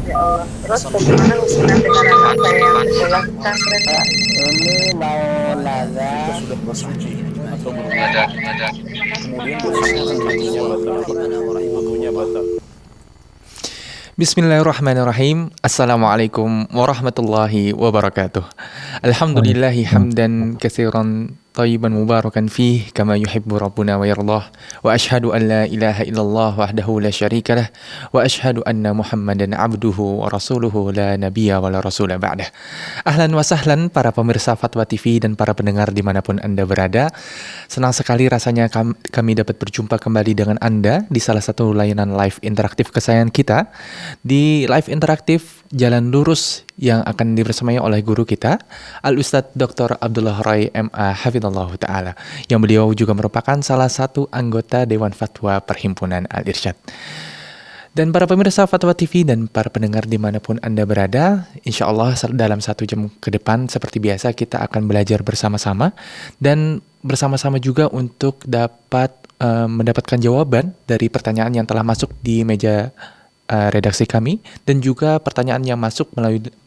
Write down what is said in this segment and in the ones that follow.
Ya Allah. Terus bagaimana hubungan dengan anak saya yang sekolah pesantren, Pak? Ini mau Jika nanya. sudah bersuci atau berwudu, kemudian posisikan kakinya batal, wudunya batal. Bismillahirrahmanirrahim. Assalamualaikum warahmatullahi wabarakatuh. Alhamdulillahi hamdan katsiran tayyiban mubarakan fih kama yuhibbu rabbuna wa yardah. Wa asyhadu an la ilaha illallah wahdahu la syarikalah wa asyhadu anna Muhammadan abduhu wa rasuluhu la nabiyya wa la rasula ba'dah. Ahlan wa sahlan para pemirsa Fatwa TV dan para pendengar dimanapun Anda berada. Senang sekali rasanya kami dapat berjumpa kembali dengan Anda di salah satu layanan live interaktif kesayangan kita, di live interaktif Jalan Lurus yang akan dibersamai oleh guru kita, Al-Ustadz Dr. Abdullah Rai MA Hafidhallahu Ta'ala, yang beliau juga merupakan salah satu anggota Dewan Fatwa Perhimpunan Al-Irsyad. Dan para pemirsa Fatwa TV dan para pendengar dimanapun Anda berada, insya Allah dalam 1 jam ke depan seperti biasa kita akan belajar bersama-sama dan bersama-sama juga untuk dapat mendapatkan jawaban dari pertanyaan yang telah masuk di meja redaksi kami dan juga pertanyaan yang masuk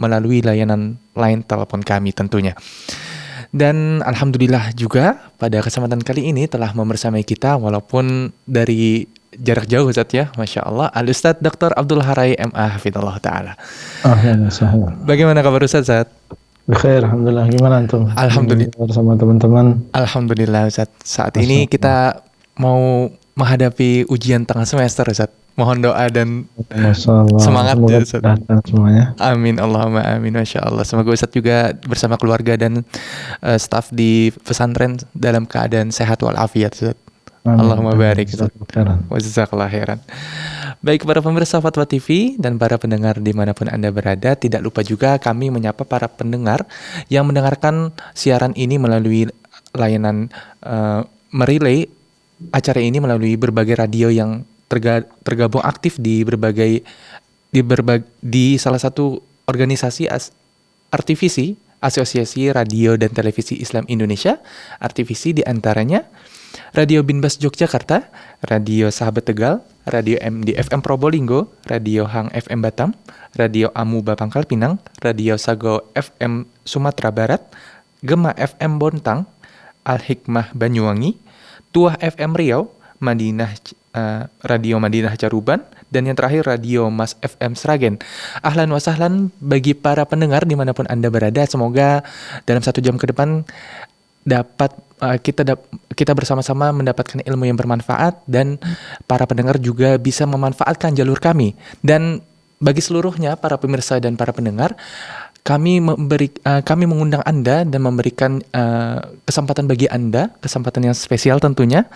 melalui layanan line telepon kami tentunya. Dan alhamdulillah juga pada kesempatan kali ini telah membersamai kita walaupun dari jarak jauh Ustaz ya, Masya Allah, Al-Ustadz Dr. Abdullah Rai MA Hafidhallah Ta'ala. Bagaimana kabar Ustaz? Bikhair, alhamdulillah. Gimana antum? Alhamdulillah bersama teman-teman. Alhamdulillah Ustaz. Saat ini kita mau menghadapi ujian tengah semester Ustaz. Mohon doa dan semangat ya Ustaz. Semuanya. Amin, Allahumma amin, Masya Allah. Semoga Ustaz juga bersama keluarga dan staf di pesantren dalam keadaan sehat walafiat Ustaz. Allahumma barik Ustaz. Wa jazakallahu khairan. Baik para pemirsa Fatwa TV dan para pendengar dimanapun Anda berada, tidak lupa juga kami menyapa para pendengar yang mendengarkan siaran ini melalui layanan merelay acara ini melalui berbagai radio yang tergabung aktif di salah satu organisasi Artivisi, Asosiasi Radio dan Televisi Islam Indonesia, Artivisi di antaranya Radio Binbas Yogyakarta, Radio Sahabat Tegal, Radio MD FM Probolinggo, Radio Hang FM Batam, Radio Amuba Pangkal Pinang, Radio Sago FM Sumatera Barat, Gema FM Bontang, Al Hikmah Banyuwangi, Tuah FM Riau, Radio Madinah Caruban, dan yang terakhir Radio Mas FM Sragen. Ahlan wa sahlan bagi para pendengar dimanapun Anda berada. Semoga dalam 1 jam ke depan dapat kita bersama-sama mendapatkan ilmu yang bermanfaat dan para pendengar juga bisa memanfaatkan jalur kami. Dan bagi seluruhnya para pemirsa dan para pendengar, kami mengundang Anda dan memberikan kesempatan bagi Anda, kesempatan yang spesial tentunya,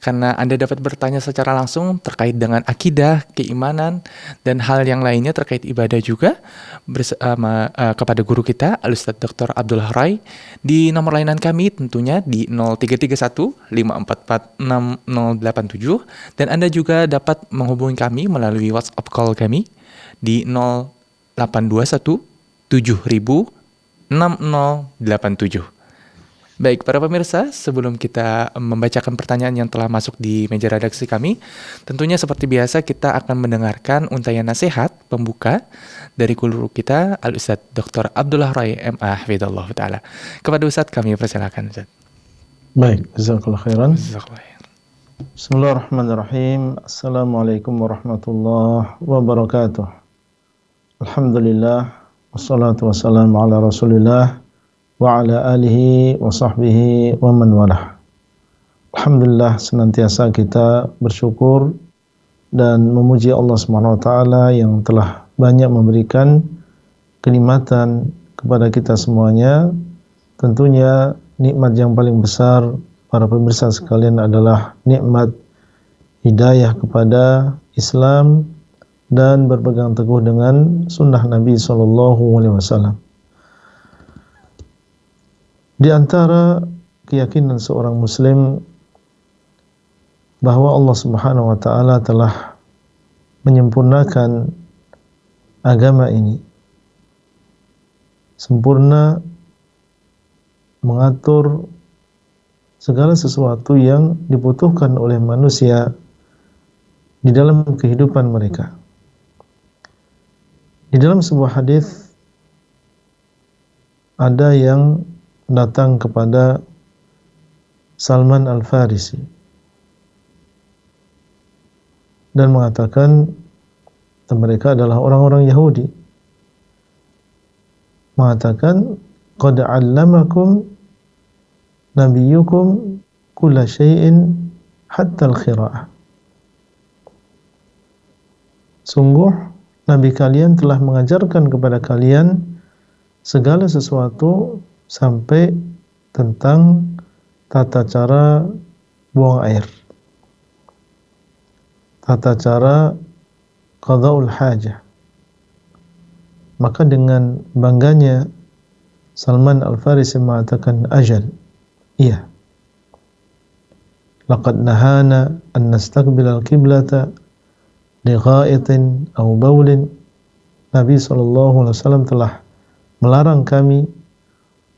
karena Anda dapat bertanya secara langsung terkait dengan akidah, keimanan, dan hal yang lainnya terkait ibadah juga bersama kepada guru kita, Al-Ustadz Dr. Abdullah Rai, di nomor layanan kami tentunya di 0331 544 6087, dan Anda juga dapat menghubungi kami melalui WhatsApp call kami di 0821 7000 6087. Baik para pemirsa, sebelum kita membacakan pertanyaan yang telah masuk di meja redaksi kami, tentunya seperti biasa kita akan mendengarkan untayan nasihat pembuka dari guru kita, Al-Ustadz Dr. Abdullah Rai MA Hafidhallahu Ta'ala. Kepada Ustadz kami persilakan Ustadz. Baik, jazakallahu khairan. Bismillahirrahmanirrahim. Assalamualaikum warahmatullahi wabarakatuh. Alhamdulillah, wassalatu wassalamu ala rasulillah wa ala alihi wa sahbihi wa man walah. Alhamdulillah, senantiasa kita bersyukur dan memuji Allah Subhanahu wa taala yang telah banyak memberikan kenikmatan kepada kita semuanya. Tentunya nikmat yang paling besar para pemirsa sekalian adalah nikmat hidayah kepada Islam dan berpegang teguh dengan sunnah Nabi SAW. Di antara keyakinan seorang muslim bahwa Allah Subhanahu wa taala telah menyempurnakan agama ini, sempurna mengatur segala sesuatu yang dibutuhkan oleh manusia di dalam kehidupan mereka. Di Di dalam sebuah hadis ada yang datang kepada Salman Al-Farisi dan mengatakan mereka adalah orang-orang Yahudi, mengatakan qad 'allamakum nabiyyukum kulla syai'in hatta al-qira'ah. Sungguh nabi kalian telah mengajarkan kepada kalian segala sesuatu sampai tentang tata cara buang air, tata cara qada'ul hajah. Maka dengan bangganya Salman Al-Farisi mengatakan, ajal, iya, laqad nahana an nastaqbil al-qiblata li gha'itin aw bawlin. Nabi SAW telah melarang kami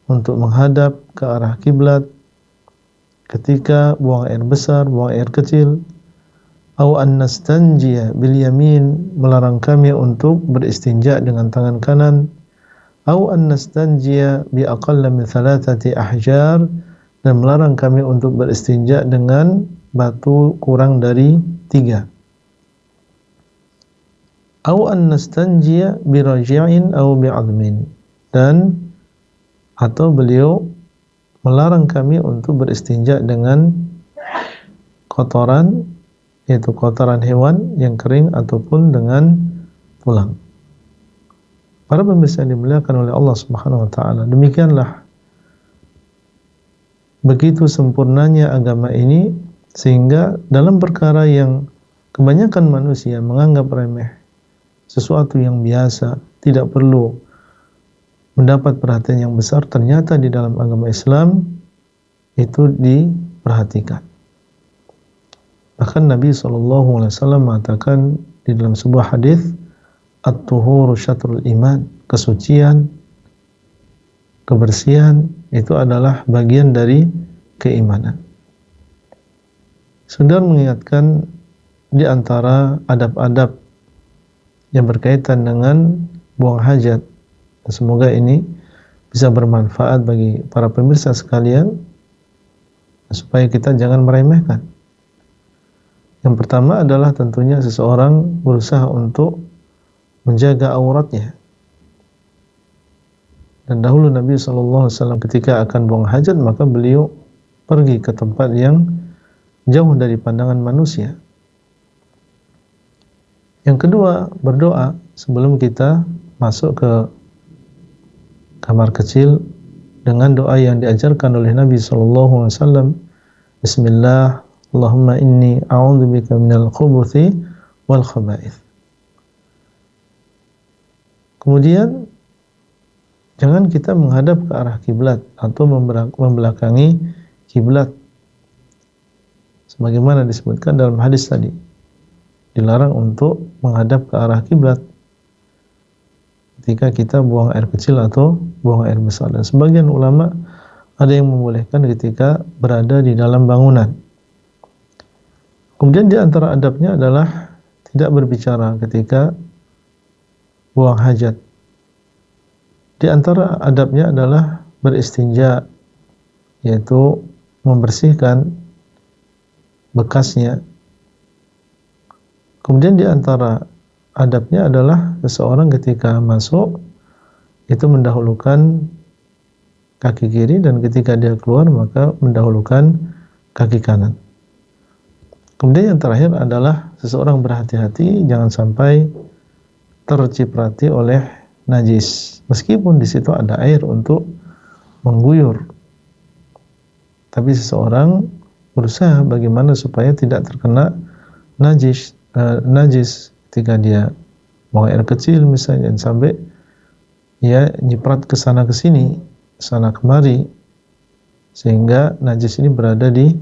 untuk menghadap ke arah kiblat ketika buang air besar, buang air kecil. Au an nastanjiya bil yamin, melarang kami untuk beristinja dengan tangan kanan. Au an nastanjiya bi aqalla min thalathati ahjar, dan melarang kami untuk beristinja dengan batu kurang dari 3. Au an nastanjiya bi raji'in au bi 'azmin, dan atau beliau melarang kami untuk beristinja dengan kotoran, yaitu kotoran hewan yang kering ataupun dengan tulang. Para pemirsa yang dimuliakan oleh Allah Subhanahu wa taala, demikianlah begitu sempurnanya agama ini, sehingga dalam perkara yang kebanyakan manusia menganggap remeh, sesuatu yang biasa, tidak perlu mendapat perhatian yang besar, ternyata di dalam agama Islam itu diperhatikan. Bahkan Nabi SAW mengatakan di dalam sebuah hadis, at-tuhuru syatrul iman, kesucian, kebersihan itu adalah bagian dari keimanan. Saudara mengingatkan di antara adab-adab yang berkaitan dengan buang hajat. Semoga ini bisa bermanfaat bagi para pemirsa sekalian, supaya kita jangan meremehkan. Yang pertama adalah tentunya seseorang berusaha untuk menjaga auratnya. Dan dahulu Nabi SAW ketika akan buang hajat, maka beliau pergi ke tempat yang jauh dari pandangan manusia. Yang kedua, berdoa sebelum kita masuk ke kamar kecil dengan doa yang diajarkan oleh Nabi SAW. Bismillah, Allahumma inni a'udzubika minal khubuthi wal khaba'ith. Kemudian jangan kita menghadap ke arah kiblat atau membelakangi kiblat, sebagaimana disebutkan dalam hadis tadi. Dilarang untuk menghadap ke arah kiblat ketika kita buang air kecil atau buang air besar. Dan sebagian ulama ada yang membolehkan ketika berada di dalam bangunan. Kemudian di antara adabnya adalah tidak berbicara ketika buang hajat. Di antara adabnya adalah beristinja, yaitu membersihkan bekasnya. Kemudian di antara adabnya adalah seseorang ketika masuk itu mendahulukan kaki kiri, dan ketika dia keluar maka mendahulukan kaki kanan. Kemudian yang terakhir adalah seseorang berhati-hati jangan sampai terciprati oleh najis, meskipun di situ ada air untuk mengguyur, tapi seseorang berusaha bagaimana supaya tidak terkena najis ketika dia buang air kecil misalnya, sampai ya nyiprat ke sana ke sini, sana kemari, sehingga najis ini berada di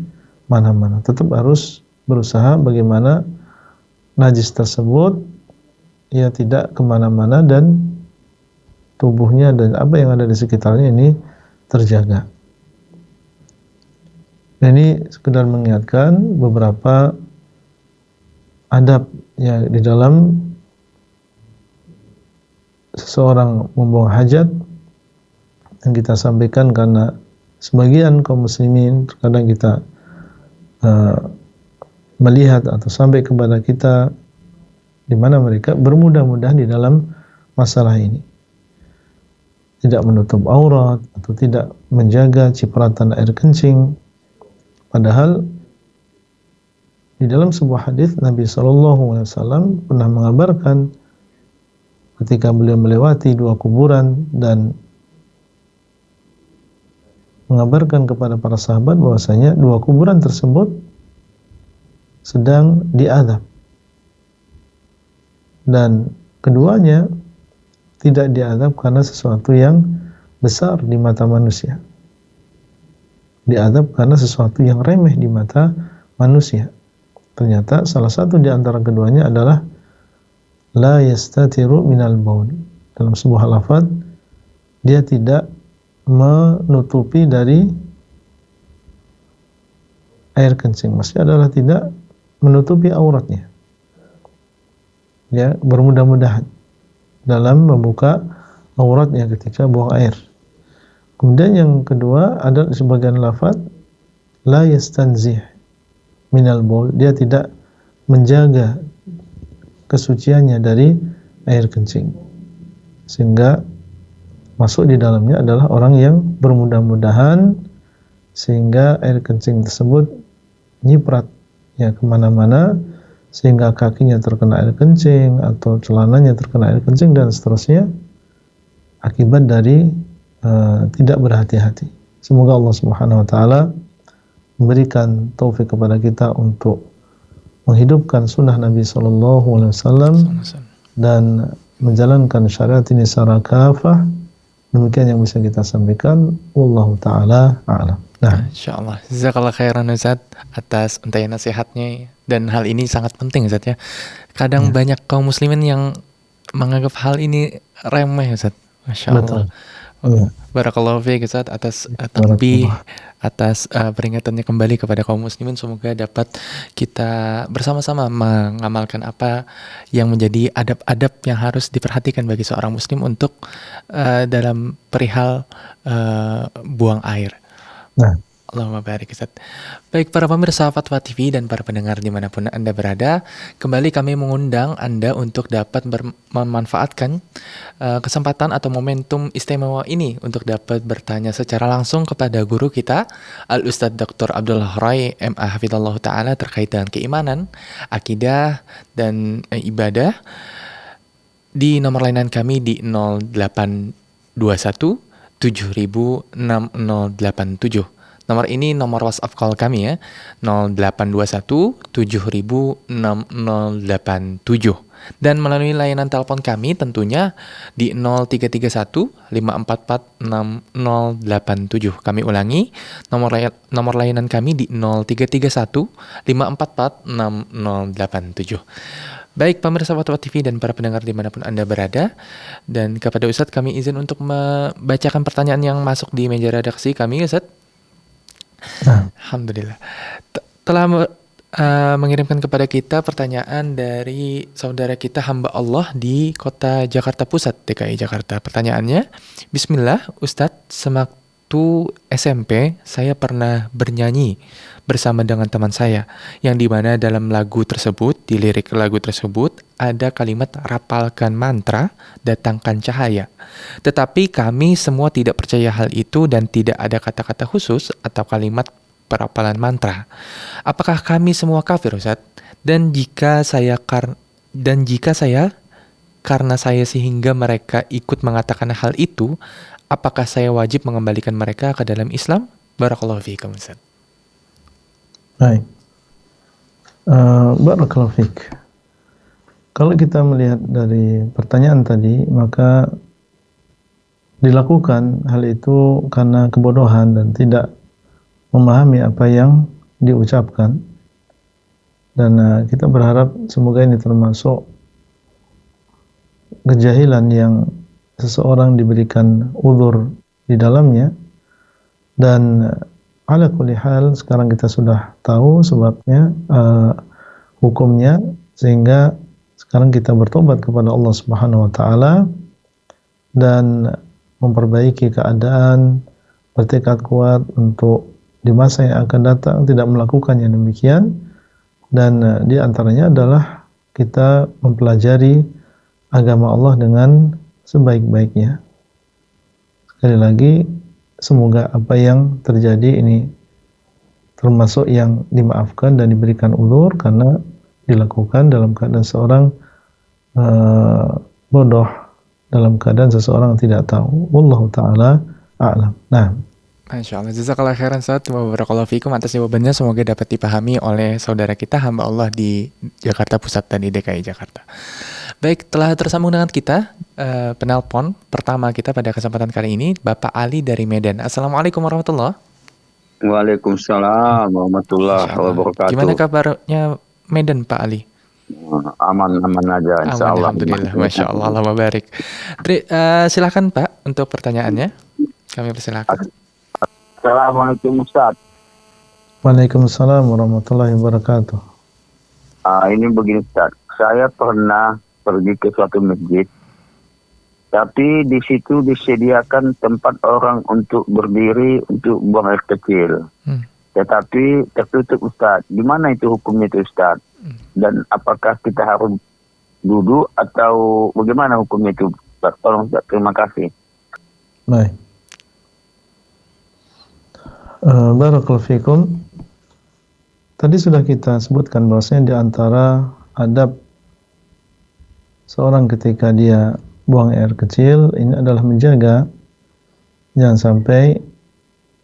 mana-mana. Tetap harus berusaha bagaimana najis tersebut ya tidak kemana-mana dan tubuhnya dan apa yang ada di sekitarnya ini terjaga. Dan ini sekedar mengingatkan beberapa adab ya di dalam seseorang membuang hajat yang kita sampaikan karena sebagian kaum muslimin terkadang kita melihat atau sampai kepada kita di mana mereka bermudah-mudahan di dalam masalah ini, tidak menutup aurat atau tidak menjaga cipratan air kencing. Padahal di dalam sebuah hadis Nabi SAW pernah mengabarkan ketika beliau melewati dua kuburan dan mengabarkan kepada para sahabat bahwasanya dua kuburan tersebut sedang diazab dan keduanya tidak diazab karena sesuatu yang besar di mata manusia, diazab karena sesuatu yang remeh di mata manusia. Ternyata salah satu di antara keduanya adalah la yastatiru minal baul. Dalam sebuah lafaz dia tidak menutupi dari air kencing. Maksudnya adalah tidak menutupi auratnya. Ya, bermudah-mudahan dalam membuka auratnya ketika buang air. Kemudian yang kedua ada sebagian lafaz la yastanzih minal baul, dia tidak menjaga kesuciannya dari air kencing, sehingga masuk di dalamnya adalah orang yang bermudah-mudahan sehingga air kencing tersebut nyiprat ya kemana-mana sehingga kakinya terkena air kencing atau celananya terkena air kencing dan seterusnya akibat dari tidak berhati-hati. Semoga Allah Subhanahu wa taala memberikan taufik kepada kita untuk menghidupkan sunnah Nabi SAW dan menjalankan syariat ini secara kafah. Demikian yang bisa kita sampaikan. Wallahu ta'ala a'lam. Nah, insyaallah. Jazakallah khairan Ustaz atas untaian nasihatnya, dan hal ini sangat penting Ustaz ya. Kadang banyak kaum muslimin yang menganggap hal ini remeh Ustaz. Masyaallah. Barakallahu fiik Ustaz atas tanbih, atas peringatannya kembali kepada kaum muslimin. Semoga dapat kita bersama-sama mengamalkan apa yang menjadi adab-adab yang harus diperhatikan bagi seorang muslim untuk dalam perihal buang air. Nah, Allahumma barik Ustaz. Baik para pemirsa Fatwa TV dan para pendengar dimanapun Anda berada, kembali kami mengundang Anda untuk dapat memanfaatkan kesempatan atau momentum istimewa ini untuk dapat bertanya secara langsung kepada guru kita Al-Ustadz Dr. Abdullah Rai MA Hafizallahu Ta'ala terkait dengan keimanan, akidah, dan ibadah di nomor layanan kami di 0821 706087. Nomor ini nomor WhatsApp call kami ya, 0821 706087. Dan melalui layanan telepon kami tentunya di 0331 544 6087. Kami ulangi, nomor layanan kami di 0331 544 6087. Baik pemirsa Fatwa TV dan para pendengar dimanapun Anda berada, dan kepada Ustadz kami izin untuk membacakan pertanyaan yang masuk di meja redaksi kami Ustadz. Alhamdulillah telah mengirimkan kepada kita pertanyaan dari saudara kita hamba Allah di kota Jakarta Pusat, DKI Jakarta. Pertanyaannya, Bismillah Ustadz, sewaktu SMP saya pernah bernyanyi bersama dengan teman saya, yang dimana dalam lagu tersebut, di lirik lagu tersebut ada kalimat rapalkan mantra, datangkan cahaya. Tetapi kami semua tidak percaya hal itu dan tidak ada kata-kata khusus atau kalimat perapalan mantra. Apakah kami semua kafir, Ustaz? Dan jika saya karena saya sehingga mereka ikut mengatakan hal itu, apakah saya wajib mengembalikan mereka ke dalam Islam? Barakallahu fiikum, Ustaz. Baik. Barakallahu fiik. Kalau kita melihat dari pertanyaan tadi, maka dilakukan hal itu karena kebodohan dan tidak memahami apa yang diucapkan. Dan kita berharap semoga ini termasuk kejahilan yang seseorang diberikan uzur di dalamnya. Dan ala kulli hal sekarang kita sudah tahu sebabnya, hukumnya, sehingga sekarang kita bertobat kepada Allah Subhanahu wa taala dan memperbaiki keadaan, bertekad kuat untuk di masa yang akan datang tidak melakukan yang demikian. Dan di antaranya adalah kita mempelajari agama Allah dengan sebaik-baiknya. Sekali lagi, semoga apa yang terjadi ini termasuk yang dimaafkan dan diberikan ulur karena dilakukan dalam keadaan seorang bodoh, dalam keadaan seseorang tidak tahu. Wallahu ta'ala a'lam. Nah, Masya Allah, jazakallah khairan Ustaz, wa barakallahu fikum atas jawabannya, semoga dapat dipahami oleh saudara kita hamba Allah di Jakarta Pusat dan di DKI Jakarta. Baik, telah tersambung dengan kita penelpon pertama kita pada kesempatan kali ini, Bapak Ali dari Medan. Assalamualaikum warahmatullahi wabarakatuh. Waalaikumsalam warahmatullahi wabarakatuh. Gimana kabarnya Medan, Pak Ali? Aman aja, insya Allah. Alhamdulillah, Masya Allah, Allahumma barik. Silakan Pak untuk pertanyaannya, kami persilakan. Assalamualaikum Ustaz. Waalaikumsalam warahmatullahi wabarakatuh. Ini begini Ustaz, saya pernah pergi ke suatu masjid, tapi di situ disediakan tempat orang untuk berdiri untuk buang air kecil. Tetapi tertutup Ustaz. Di mana itu hukumnya itu Ustaz? Dan apakah kita harus duduk atau bagaimana hukumnya itu Ustaz? Tolong Ustaz, terima kasih. Baik. Barakallahu fikum. Tadi sudah kita sebutkan bahwasanya di antara adab seorang ketika dia buang air kecil ini adalah menjaga jangan sampai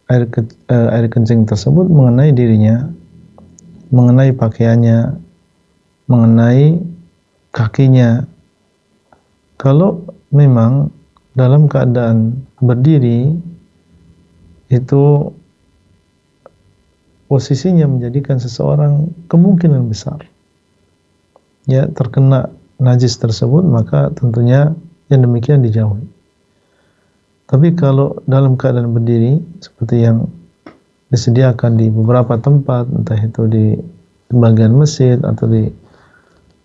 air kencing tersebut mengenai dirinya, mengenai pakaiannya, mengenai kakinya. Kalau memang dalam keadaan berdiri itu posisinya menjadikan seseorang kemungkinan besar ya terkena najis tersebut, maka tentunya yang demikian dijauhi. Tapi kalau dalam keadaan berdiri seperti yang disediakan di beberapa tempat, entah itu di bagian masjid atau di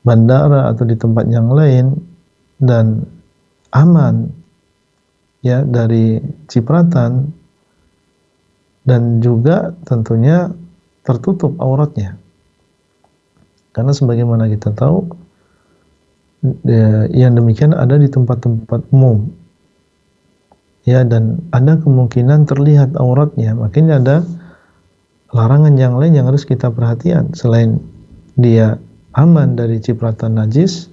bandara atau di tempat yang lain, dan aman ya dari cipratan, dan juga tentunya tertutup auratnya. Karena sebagaimana kita tahu, yang demikian ada di tempat-tempat umum. Ya, dan ada kemungkinan terlihat auratnya. Makanya ada larangan yang lain yang harus kita perhatikan. Selain dia aman dari cipratan najis,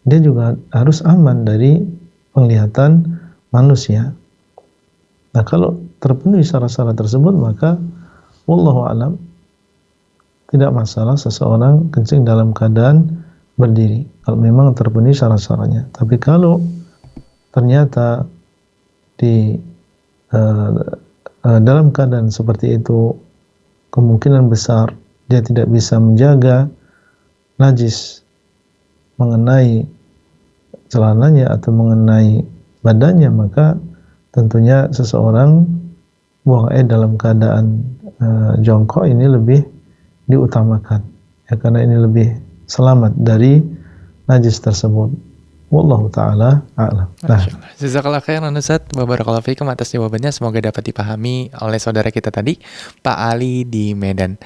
dia juga harus aman dari penglihatan manusia. Nah, kalau terpenuhi syarat-syarat tersebut, maka wallahu a'lam tidak masalah seseorang kencing dalam keadaan berdiri kalau memang terpenuhi syarat-syaratnya. Tapi kalau ternyata di dalam keadaan seperti itu kemungkinan besar dia tidak bisa menjaga najis mengenai celananya atau mengenai badannya, maka tentunya seseorang buang air dalam keadaan jongkok ini lebih diutamakan ya, karena ini lebih selamat dari najis tersebut. Wallahu ta'ala a'lam. Nah, jazakallah khairan Ustaz, wa barakallahu fikum atas jawabannya, semoga dapat dipahami oleh saudara kita tadi, Pak Ali di Medan.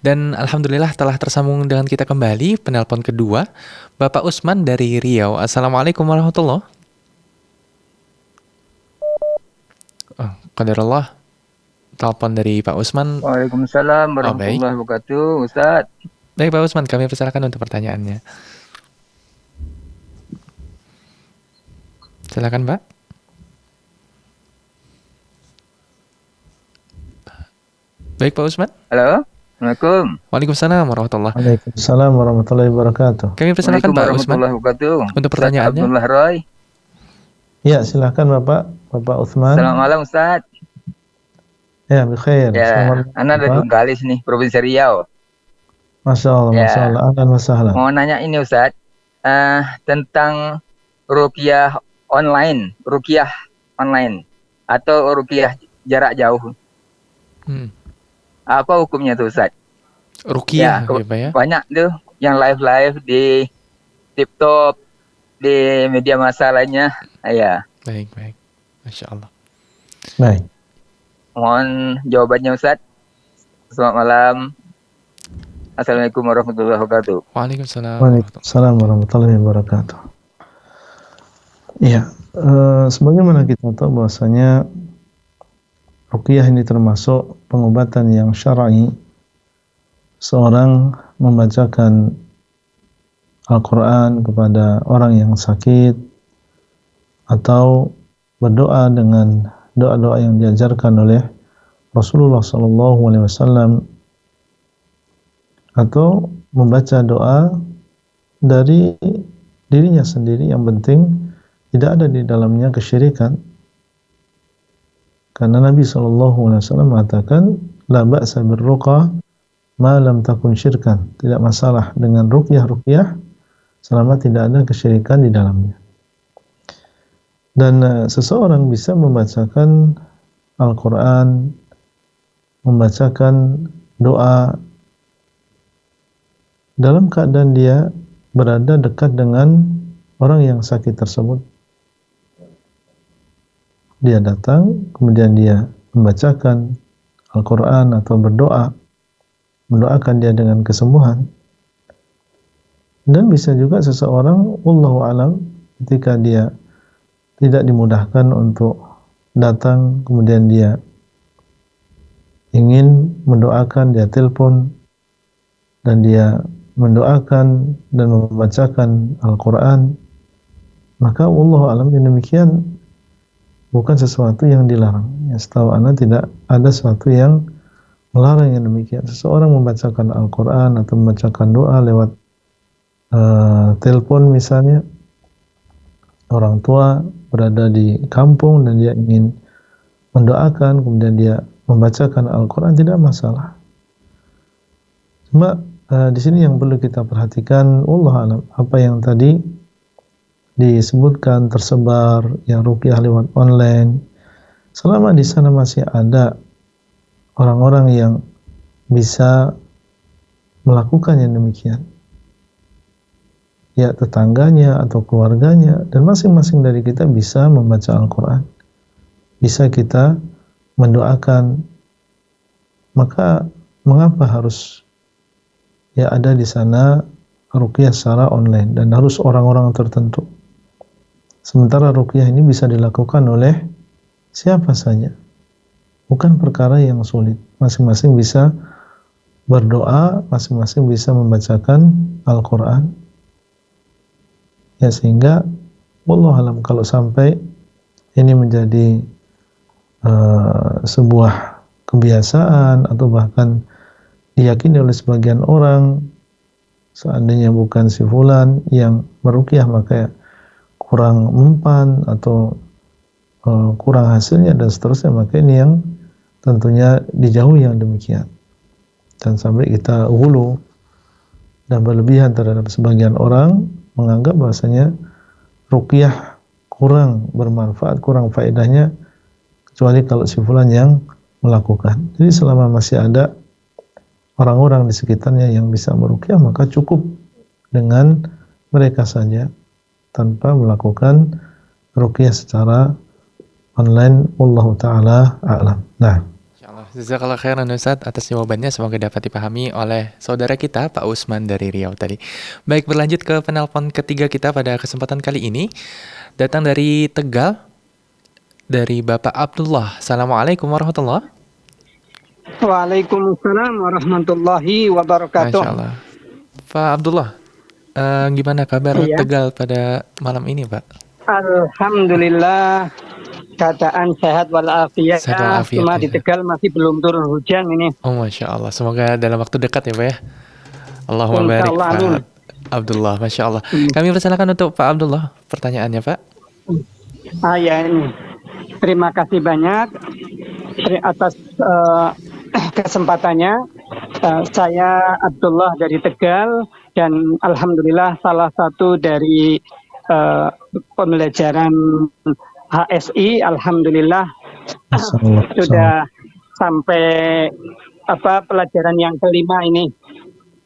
Dan alhamdulillah telah tersambung dengan kita kembali penelpon kedua, Bapak Usman dari Riau. Assalamualaikum warahmatullahi wabarakatuh. Qadarullah, telepon dari Pak Usman. Waalaikumsalam warahmatullahi wabarakatuh, Ustaz. Baik Pak Usman, kami persilakan untuk pertanyaannya. Silakan Pak. Baik Pak Usman. Halo. Assalamualaikum. Waalaikumsalam warahmatullahi wabarakatuh. Waalaikumsalam warahmatullahi wabarakatuh. Kami persilakan Pak Usman untuk pertanyaannya. Abdullah Roy. Ya, silakan Bapak Utsman. Selamat malam Ustaz. Ya, bikhair. Ya, Ana dari Bengkalis nih, Provinsi Riau. Masya Allah, Ya. Masya Allah. Ahlan wa sahlan. Mau nanya ini Ustaz, tentang ruqyah online atau ruqyah jarak jauh. Apa hukumnya tuh Ustaz? Ruqyah, Ya, Pak ya. banyak tuh yang live di TikTok, di media massa lainnya. Ya. Baik, baik. Masya Allah. Baik. Mohon jawabannya Ustaz. Selamat malam. Assalamualaikum warahmatullahi wabarakatuh. Waalaikumsalam. Waalaikumsalam warahmatullahi wabarakatuh. Iya, sebagaimana kita tahu bahwasanya ruqyah ini termasuk pengobatan yang syar'i. Seorang membacakan Al-Quran kepada orang yang sakit atau berdoa dengan doa-doa yang diajarkan oleh Rasulullah SAW, atau membaca doa dari dirinya sendiri, yang penting tidak ada di dalamnya kesyirikan. Karena Nabi SAW mengatakan, la ba'sa birruqa ma lam takun syirkan. Tidak masalah dengan ruqyah selama tidak ada kesyirikan di dalamnya. Dan seseorang bisa membacakan Al-Quran, membacakan doa dalam keadaan dia berada dekat dengan orang yang sakit tersebut. Dia datang, kemudian dia membacakan Al-Quran atau berdoa, mendoakan dia dengan kesembuhan. Dan bisa juga seseorang, wallahu alam, ketika dia tidak dimudahkan untuk datang, kemudian dia ingin mendoakan, dia telepon dan dia mendoakan dan membacakan Al-Quran, maka wallahu alam, yang demikian bukan sesuatu yang dilarang. Ya, setahu ana tidak ada sesuatu yang melarang yang demikian. Seseorang membacakan Al-Quran atau membacakan doa lewat telepon misalnya, orang tua berada di kampung dan dia ingin mendoakan, kemudian dia membacakan Al-Quran, tidak masalah. Cuma di sini yang perlu kita perhatikan, Allah alam, apa yang tadi disebutkan tersebar yang ruqyah lewat online, selama di sana masih ada orang-orang yang bisa melakukan yang demikian, ya tetangganya atau keluarganya, dan masing-masing dari kita bisa membaca Al-Quran, bisa kita mendoakan, maka mengapa harus ya ada di sana ruqyah secara online dan harus orang-orang tertentu? Sementara ruqyah ini bisa dilakukan oleh siapa saja, bukan perkara yang sulit. Masing-masing bisa berdoa, masing-masing bisa membacakan Al-Quran. Ya, sehingga wallahu alam, kalau sampai ini menjadi sebuah kebiasaan atau bahkan diyakini oleh sebagian orang, seandainya bukan si fulan yang meruqyah maka kurang mempan atau kurang hasilnya dan seterusnya, maka ini yang tentunya dijauhi yang demikian. Dan sampai kita ghulu dan berlebihan terhadap sebagian orang menganggap bahwasanya ruqyah kurang bermanfaat, kurang faedahnya kecuali kalau si fulan yang melakukan. Jadi selama masih ada orang-orang di sekitarnya yang bisa meruqyah, maka cukup dengan mereka saja tanpa melakukan ruqyah secara online. Wallahu taala a'lam. Nah, Jazakallah khairan Ustaz atas jawabannya, semoga dapat dipahami oleh saudara kita Pak Usman dari Riau tadi. Baik, berlanjut ke penelpon ketiga kita pada kesempatan kali ini, datang dari Tegal, dari Bapak Abdullah. Assalamualaikum warahmatullahi. Waalaikumsalam warahmatullahi wabarakatuh. Masya Allah. Pak Abdullah, gimana kabar Iya. Tegal pada malam ini Pak? Alhamdulillah keadaan sehat walafiat. Sehat walafiat, Cuma ya. di Tegal masih belum turun hujan ini. Oh Masya Allah, semoga dalam waktu dekat ya Pak ya. Allahumma Insya barik Allah, Pak amin. Abdullah, Masya Allah. Kami persilakan untuk Pak Abdullah, pertanyaannya Pak. Ya ini. Terima kasih banyak atas kesempatannya. Saya Abdullah dari Tegal dan alhamdulillah salah satu dari pembelajaran HSI, alhamdulillah Masyaallah. sudah sampai pelajaran yang kelima ini,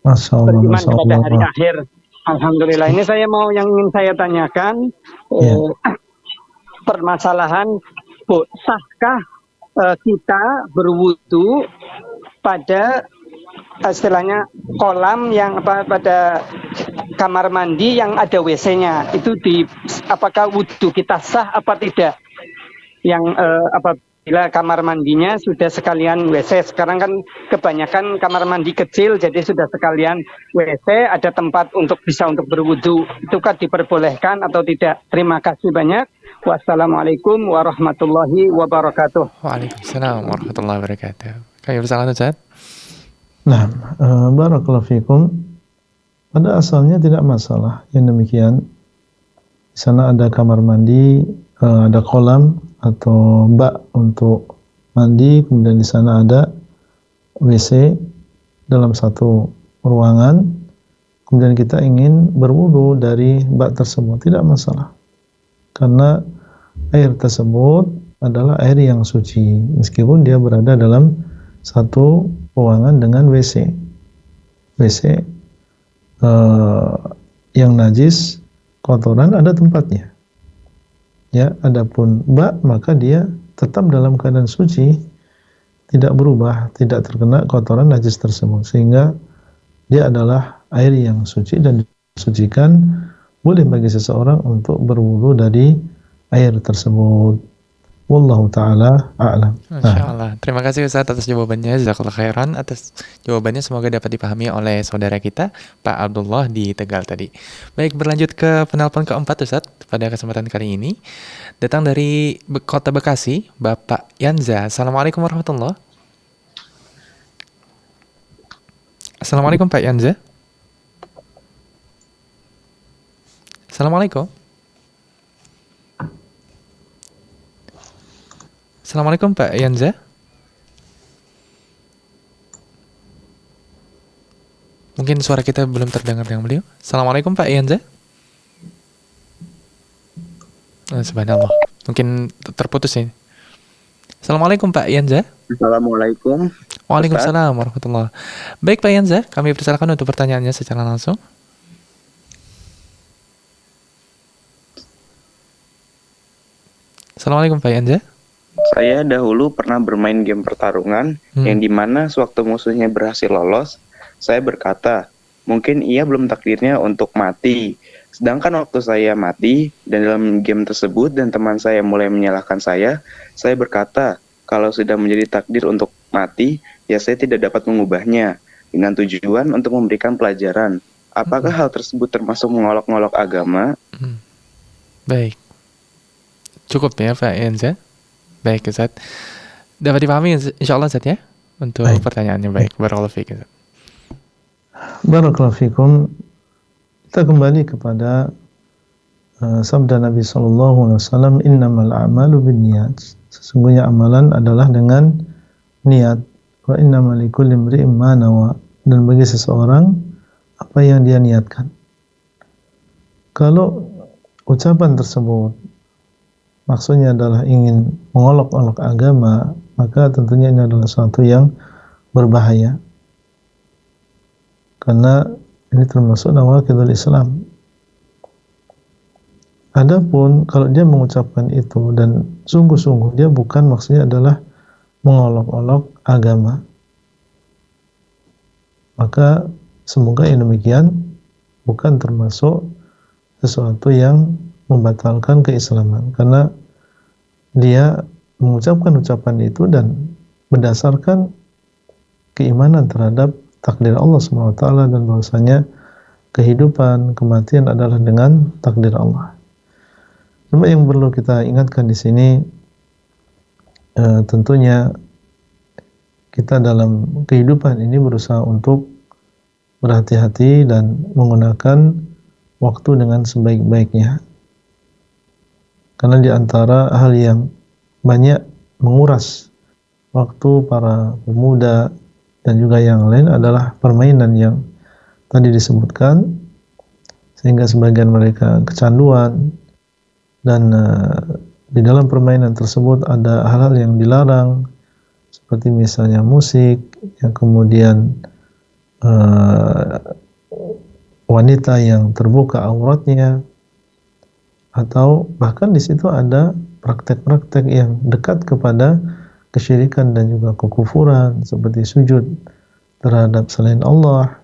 Masyaallah, beriman pada hari masyaallah. akhir. Alhamdulillah. Ini saya mau yang ingin saya tanyakan, Ya. permasalahan sahkah kita berwudu pada istilahnya kolam yang pada kamar mandi yang ada WC-nya itu apakah wudu kita sah apa tidak? Yang apabila kamar mandinya sudah sekalian WC, sekarang kan kebanyakan kamar mandi kecil jadi sudah sekalian WC, ada tempat bisa untuk berwudu, itukah diperbolehkan atau tidak? Terima kasih banyak. Wassalamualaikum warahmatullahi wabarakatuh. Waalaikumsalam warahmatullahi wabarakatuh. Kami bersalam Ustaz. Nah, barakallahu fikum. Pada asalnya tidak masalah yang demikian. Di sana ada kamar mandi, ada kolam atau bak untuk mandi, kemudian di sana ada WC dalam satu ruangan, kemudian kita ingin berwudu dari bak tersebut, tidak masalah. Karena air tersebut adalah air yang suci, meskipun dia berada dalam satu ruangan dengan WC. WC yang najis, kotoran ada tempatnya. Ya, adapun bak maka dia tetap dalam keadaan suci, tidak berubah, tidak terkena kotoran najis tersebut, sehingga dia adalah air yang suci dan disucikan, boleh bagi seseorang untuk berwudu dari air tersebut. Wallahu ta'ala a'lam. Masya Allah. Terima kasih Ustaz atas jawabannya. Jazakallah khairan atas jawabannya. Semoga dapat dipahami oleh saudara kita, Pak Abdullah di Tegal tadi. Baik, berlanjut ke penelpon keempat Ustaz pada kesempatan kali ini. Datang dari Kota Bekasi, Bapak Yanza. Assalamualaikum warahmatullahi wabarakatuh. Assalamualaikum Pak Yanza. Assalamualaikum. Assalamualaikum Pak Yanza. Mungkin suara kita belum terdengar dengan beliau. Assalamualaikum Pak Yanza. Subhanallah. Mungkin terputus ini. Assalamualaikum Pak Yanza. Assalamualaikum. Waalaikumsalam warahmatullahi. Baik Pak Yanza, kami persilakan untuk pertanyaannya secara langsung. Assalamualaikum Pak Yanza. Saya dahulu pernah bermain game pertarungan yang dimana sewaktu musuhnya berhasil lolos, saya berkata, mungkin ia belum takdirnya untuk mati. Sedangkan waktu saya mati dan dalam game tersebut dan teman saya mulai menyalahkan saya berkata, kalau sudah menjadi takdir untuk mati, ya saya tidak dapat mengubahnya dengan tujuan untuk memberikan pelajaran. Apakah hal tersebut termasuk mengolok-olok agama? Baik. Cukup ya Pak Yanza. Baik Ustaz. Dapat dipahami insyaallah Ustaz ya untuk pertanyaannya. Baik. Barakallahu fiik. Barakallahu fikum. Kita kembali kepada sabda Nabi sallallahu alaihi wasallam, innamal a'malu binniyat. Sesungguhnya amalan adalah dengan niat. Wa innamal likulli imri'in ma nawa. Dan bagi seseorang apa yang dia niatkan. Kalau ucapan tersebut maksudnya adalah ingin mengolok-olok agama, maka tentunya ini adalah sesuatu yang berbahaya. Karena ini termasuk nawaqidul Islam. Adapun kalau dia mengucapkan itu dan sungguh-sungguh dia bukan maksudnya adalah mengolok-olok agama, maka semoga yang demikian bukan termasuk sesuatu yang membatalkan keislaman, karena dia mengucapkan ucapan itu dan berdasarkan keimanan terhadap takdir Allah SWT dan bahwasanya kehidupan, kematian adalah dengan takdir Allah. Cuma yang perlu kita ingatkan di sini, tentunya kita dalam kehidupan ini berusaha untuk berhati-hati dan menggunakan waktu dengan sebaik-baiknya. Karena di antara hal yang banyak menguras waktu para pemuda dan juga yang lain adalah permainan yang tadi disebutkan, sehingga sebagian mereka kecanduan dan di dalam permainan tersebut ada hal-hal yang dilarang seperti misalnya musik, yang kemudian wanita yang terbuka auratnya, atau bahkan di situ ada praktek-praktek yang dekat kepada kesyirikan dan juga kekufuran seperti sujud terhadap selain Allah.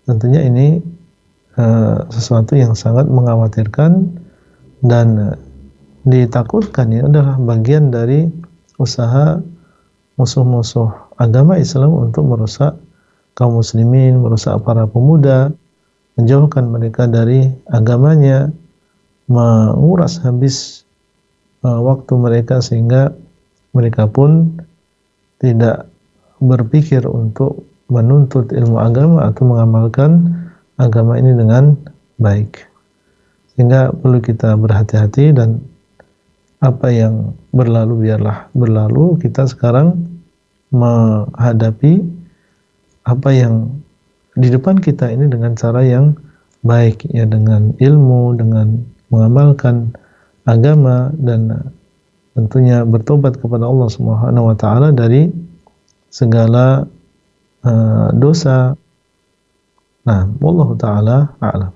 Tentunya ini sesuatu yang sangat mengkhawatirkan dan ditakutkan. Ini adalah bagian dari usaha musuh-musuh agama Islam untuk merusak kaum muslimin, merusak para pemuda, menjauhkan mereka dari agamanya, menguras habis waktu mereka sehingga mereka pun tidak berpikir untuk menuntut ilmu agama atau mengamalkan agama ini dengan baik. Sehingga perlu kita berhati-hati dan apa yang berlalu biarlah berlalu. Kita sekarang menghadapi apa yang di depan kita ini dengan cara yang baik, ya, dengan ilmu, dengan mengamalkan agama dan tentunya bertobat kepada Allah Subhanahu wa taala dari segala dosa. Nah, wallahu taala a'lam.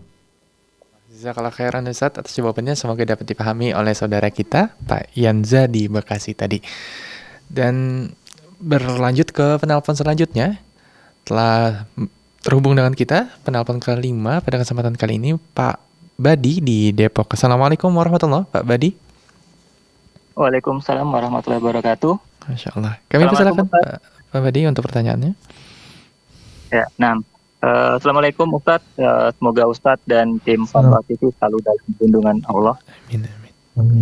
Jazakallah khairan Ustaz atas jawabannya, semoga dapat dipahami oleh saudara kita Pak Yanza di Bekasi tadi. Dan berlanjut ke penelpon selanjutnya, telah terhubung dengan kita penelpon kelima pada kesempatan kali ini, Pak Badi di Depok. Assalamualaikum warahmatullahi wabarakatuh, Pak Badi. Waalaikumsalam warahmatullahi wabarakatuh. Masya Allah. Kami persilakan Pak Badi untuk pertanyaannya. Ya, Assalamualaikum Ustadz. Semoga Ustadz dan tim Fatwa TV selalu dalam lindungan Allah. Amin.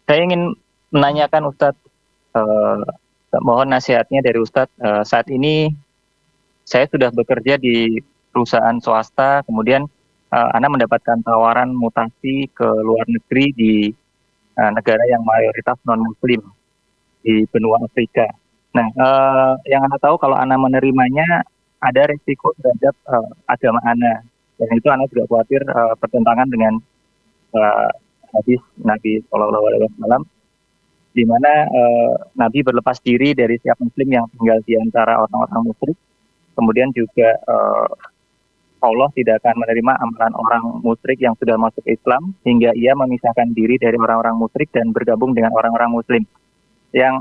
Saya ingin menanyakan Ustadz, mohon nasihatnya dari Ustadz. Saat ini saya sudah bekerja di perusahaan swasta, kemudian Ana mendapatkan tawaran mutasi ke luar negeri di negara yang mayoritas non-Muslim di benua Afrika. Nah, yang Ana tahu kalau Ana menerimanya ada resiko terhadap agama Ana. Dan itu Ana juga khawatir pertentangan dengan hadis Nabi SAW, di mana Nabi berlepas diri dari setiap Muslim yang tinggal di antara orang-orang musyrik. Kemudian juga Allah tidak akan menerima amalan orang musyrik yang sudah masuk Islam hingga ia memisahkan diri dari orang-orang musyrik dan bergabung dengan orang-orang Muslim. Yang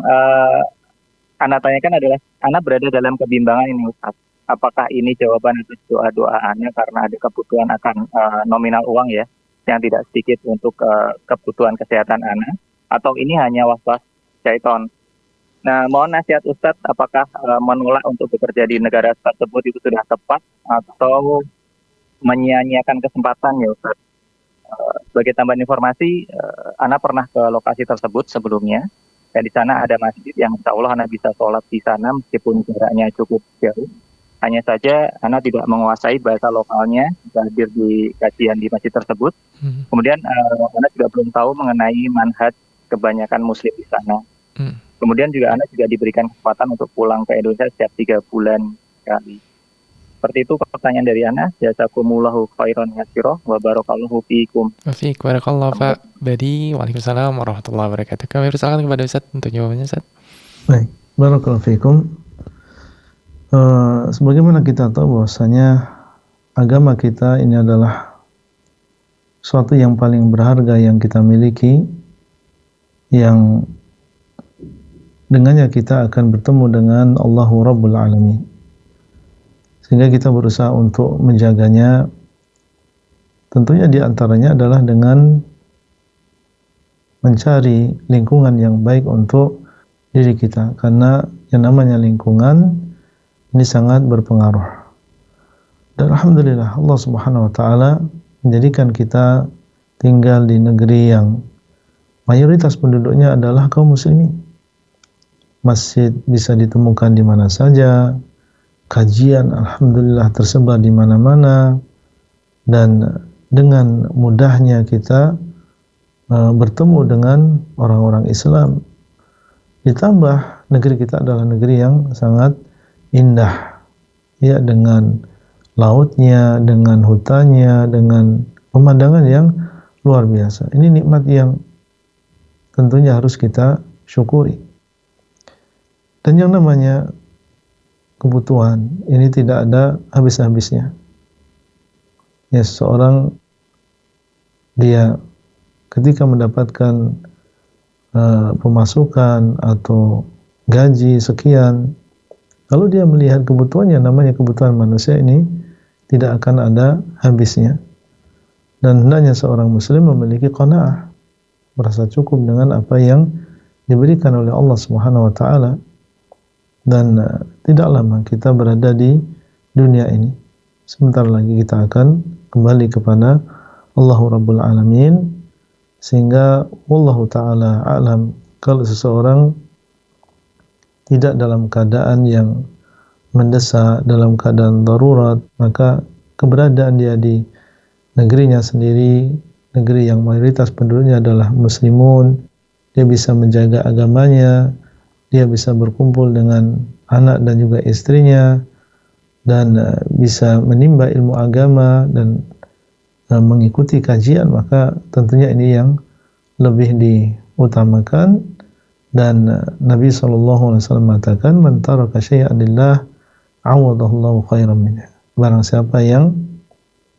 Ana tanyakan adalah, Ana berada dalam kebimbangan ini Ustaz. Apakah ini jawaban atas doa-doa Ana karena ada kebutuhan akan nominal uang ya, yang tidak sedikit untuk kebutuhan kesehatan Ana, atau ini hanya was-was syaitan? Nah, mohon nasihat Ustadz, apakah menolak untuk bekerja di negara tersebut itu sudah tepat atau menyia-nyiakan kesempatan ya Ustadz? Sebagai tambahan informasi, Ana pernah ke lokasi tersebut sebelumnya, dan di sana ada masjid yang insya Allah Ana bisa sholat di sana meskipun jaraknya cukup jauh. Hanya saja Ana tidak menguasai bahasa lokalnya, hadir di kajian di masjid tersebut. Kemudian Ana juga belum tahu mengenai manhaj kebanyakan Muslim di sana. Kemudian juga Ana juga diberikan kesempatan untuk pulang ke Indonesia setiap 3 bulan sekali. Seperti itu pertanyaan dari Ana. Jazakumullahu khairan katsiran wa barakallahu fiikum. Fiik, barakallahu Pak Badi. Waalaikumsalam warahmatullahi wabarakatuh. Kami persilakan kepada Ustaz untuk jawabannya, Ustaz. Baik, barakallahu fiikum. Sebagaimana kita tahu bahwasanya agama kita ini adalah suatu yang paling berharga yang kita miliki, yang dengannya kita akan bertemu dengan Allahu Rabbul Alamin. Sehingga kita berusaha untuk menjaganya. Tentunya di antaranya adalah dengan mencari lingkungan yang baik untuk diri kita, karena yang namanya lingkungan ini sangat berpengaruh. Dan alhamdulillah Allah Subhanahu wa taala menjadikan kita tinggal di negeri yang mayoritas penduduknya adalah kaum muslimin. Masjid bisa ditemukan di mana saja, kajian alhamdulillah tersebar di mana-mana, dan dengan mudahnya kita bertemu dengan orang-orang Islam. Ditambah negeri kita adalah negeri yang sangat indah, ya, dengan lautnya, dengan hutannya, dengan pemandangan yang luar biasa. Ini nikmat yang tentunya harus kita syukuri. Dan yang namanya kebutuhan ini tidak ada habis-habisnya. Ya, seseorang dia ketika mendapatkan pemasukan atau gaji sekian, kalau dia melihat kebutuhannya, namanya kebutuhan manusia ini tidak akan ada habisnya. Dan hendaknya seorang muslim memiliki qanaah, merasa cukup dengan apa yang diberikan oleh Allah Subhanahu wa taala. Dan tidak lama kita berada di dunia ini. Sebentar lagi kita akan kembali kepada Allah Rabbul Alamin. Sehingga Allah Ta'ala alam, kalau seseorang tidak dalam keadaan yang mendesak, dalam keadaan darurat, maka keberadaan dia di negerinya sendiri, negeri yang mayoritas penduduknya adalah muslimun, dia bisa menjaga agamanya, dia bisa berkumpul dengan anak dan juga istrinya, dan bisa menimba ilmu agama dan mengikuti kajian, maka tentunya ini yang lebih diutamakan. Dan Nabi SAW mengatakan, man taraka syai'an lillah awadahullahu khairan minhu. Barang siapa yang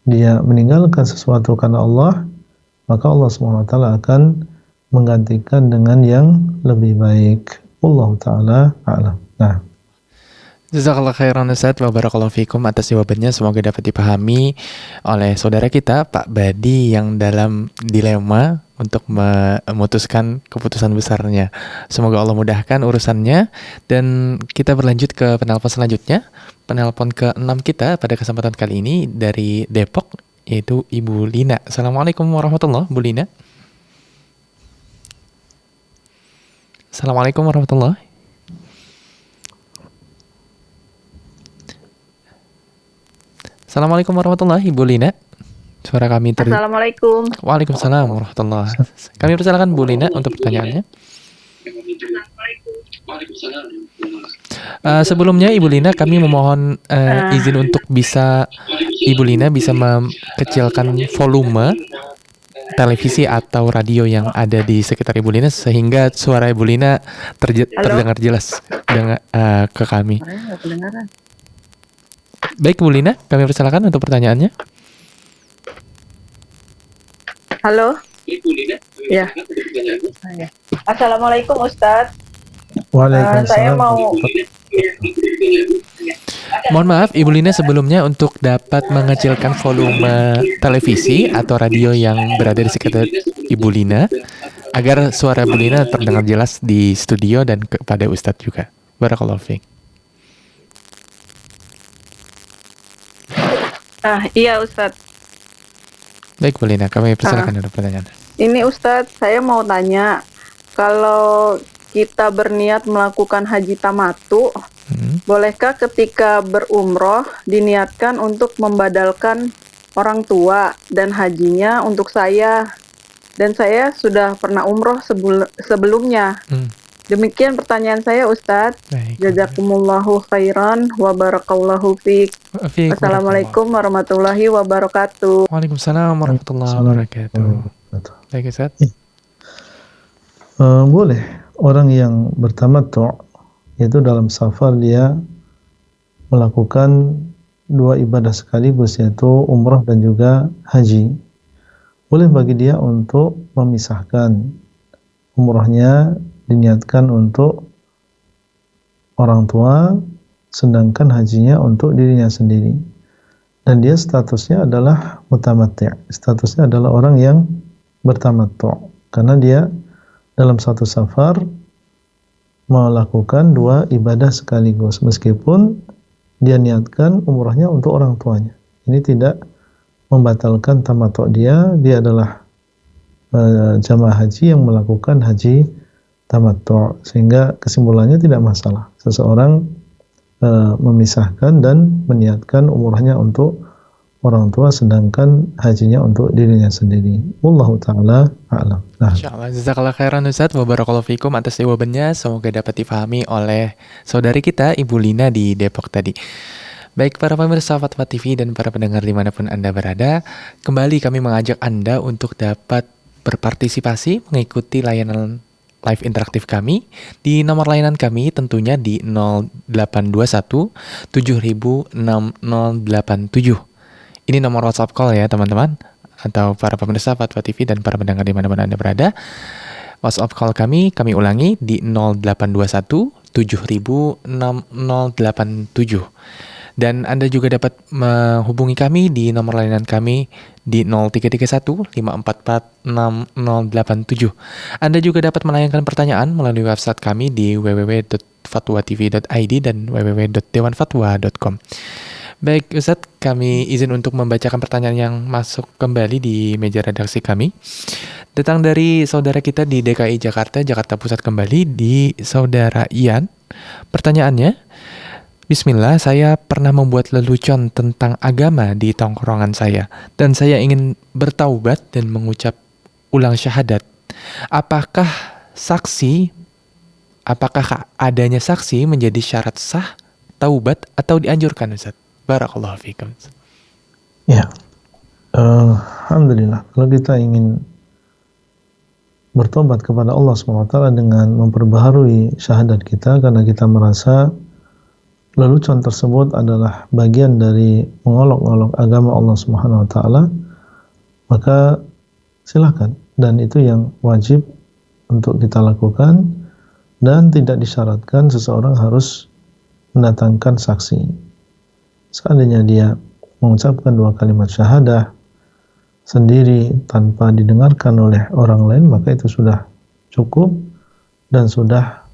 dia meninggalkan sesuatu karena Allah, maka Allah SWT akan menggantikan dengan yang lebih baik. Allah Ta'ala a'lam. Nah, Jazakallah khairan Ustaz wa barakallahu fikum atas jawabannya. Semoga dapat dipahami oleh saudara kita Pak Badi yang dalam dilema untuk memutuskan keputusan besarnya. Semoga Allah mudahkan urusannya. Dan kita berlanjut ke penelpon selanjutnya. Penelpon ke-6 kita pada kesempatan kali ini dari Depok, yaitu Ibu Lina. Assalamualaikum warahmatullahi wabarakatuh, Bu Lina. Assalamualaikum warahmatullahi. Assalamualaikum warahmatullahi, Ibu Lina. Suara kami Assalamualaikum. Waalaikumsalam warahmatullahi. Kami persilakan Bu Lina untuk pertanyaannya. Sebelumnya Ibu Lina, kami memohon izin untuk bisa Ibu Lina bisa mengecilkan volume televisi atau radio yang ada di sekitar Ibu Lina sehingga suara Ibu Lina terdengar jelas ke kami. Baik Bu Lina, kami persilakan untuk pertanyaannya. Halo. Ibu Lina. Ya. Assalamualaikum Ustadz. Waalaikumsalam. Saya mau. Mohon maaf Ibu Lina, sebelumnya untuk dapat mengecilkan volume televisi atau radio yang berada di sekitar Ibu Lina agar suara Bu Lina terdengar jelas di studio dan kepada Ustadz juga. Barakallahu fiik. Iya Ustadz. Baik Bu Lina, kami persilakan untuk pertanyaan. Ini Ustadz, saya mau tanya, kalau kita berniat melakukan haji tamattu, bolehkah ketika berumroh diniatkan untuk membadalkan orang tua dan hajinya untuk saya? Dan saya sudah pernah umroh sebelumnya. Demikian pertanyaan saya Ustadz. Jazakumullahu khairan wa barakallahu fiik. Assalamualaikum warahmatullahi wabarakatuh. Waalaikumsalam warahmatullahi wabarakatuh. Baik Ustadz. Boleh orang yang bertamattu, yaitu dalam safar dia melakukan dua ibadah sekaligus, yaitu umrah dan juga haji. Boleh bagi dia untuk memisahkan. Umrahnya diniatkan untuk orang tua, sedangkan hajinya untuk dirinya sendiri. Dan dia statusnya adalah mutamatti', statusnya adalah orang yang bertamattu', karena dia dalam satu safar melakukan dua ibadah sekaligus, meskipun dia niatkan umrahnya untuk orang tuanya. Ini tidak membatalkan tamattu' dia adalah jamaah haji yang melakukan haji tamattu', sehingga kesimpulannya tidak masalah seseorang memisahkan dan meniatkan umrahnya untuk orang tua sedangkan hajinya untuk dirinya sendiri. Wallahu ta'ala a'lam. Nah, insyaallah jazakallah khairan Ustadz wa barakallahu fikum atas jawabannya. Semoga dapat dipahami oleh saudari kita Ibu Lina di Depok tadi. Baik para pemirsa Fatwa TV dan para pendengar dimanapun Anda berada, kembali kami mengajak Anda untuk dapat berpartisipasi mengikuti layanan live interaktif kami di nomor layanan kami tentunya di 0821 706087. Ini nomor WhatsApp call ya teman-teman. atau para pemirsa Fatwa TV dan para pendengar dimanapun Anda berada. WhatsApp call kami ulangi di 0821 706087. Dan Anda juga dapat menghubungi kami di nomor layanan kami di 0331 544 6087. Anda juga dapat melayangkan pertanyaan melalui website kami di www.fatwatv.id dan www.dewanfatwa.com. Baik Ustadz, kami izin untuk membacakan pertanyaan yang masuk kembali di meja redaksi kami. Datang dari saudara kita di DKI Jakarta Pusat kembali, di saudara Ian. Pertanyaannya, Bismillah, saya pernah membuat lelucon tentang agama di tongkrongan saya, dan saya ingin bertaubat dan mengucap ulang syahadat. Apakah adanya saksi menjadi syarat sah taubat atau dianjurkan, Ustaz? Barakallahu fikum. Ya, alhamdulillah. Kalau kita ingin bertobat kepada Allah SWT dengan memperbaharui syahadat kita karena kita merasa lelucon tersebut adalah bagian dari mengolok-olok agama Allah SWT, maka silakan, dan itu yang wajib untuk kita lakukan, dan tidak disyaratkan seseorang harus mendatangkan saksi. Seandainya dia mengucapkan 2 kalimat syahadah sendiri tanpa didengarkan oleh orang lain, maka itu sudah cukup dan sudah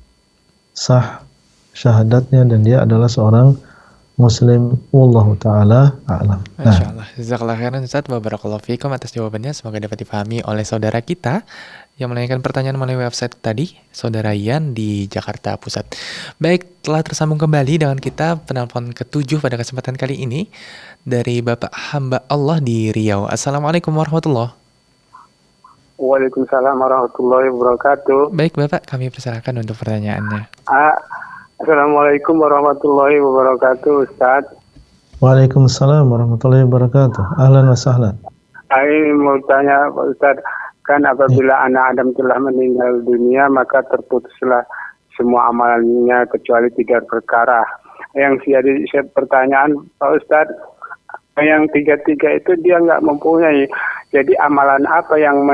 sah syahadatnya, dan dia adalah seorang muslim. Wallahu ta'ala a'lam. Masya Allah. Jazakallah khairan Ustaz wa barakallahu fikum atas jawabannya. Semoga dapat dipahami oleh saudara kita yang menanyakan pertanyaan melalui website tadi, saudara Ian di Jakarta Pusat. Baik, telah tersambung kembali dengan kita penelpon ke-7 pada kesempatan kali ini dari Bapak Hamba Allah di Riau. Assalamualaikum warahmatullahi wabarakatuh. Waalaikumsalam warahmatullahi wabarakatuh. Baik Bapak, kami persilakan untuk pertanyaannya. Assalamualaikum warahmatullahi wabarakatuh, Ustaz. Waalaikumsalam warahmatullahi wabarakatuh. Ahlan wa sahlan. Saya mau tanya Pak Ustaz, kan apabila anak Adam telah meninggal dunia, maka terputuslah semua amalannya kecuali 3 perkara. Yang jadi pertanyaan Pak Ustaz, yang 3 itu dia nggak mempunyai. Jadi amalan apa yang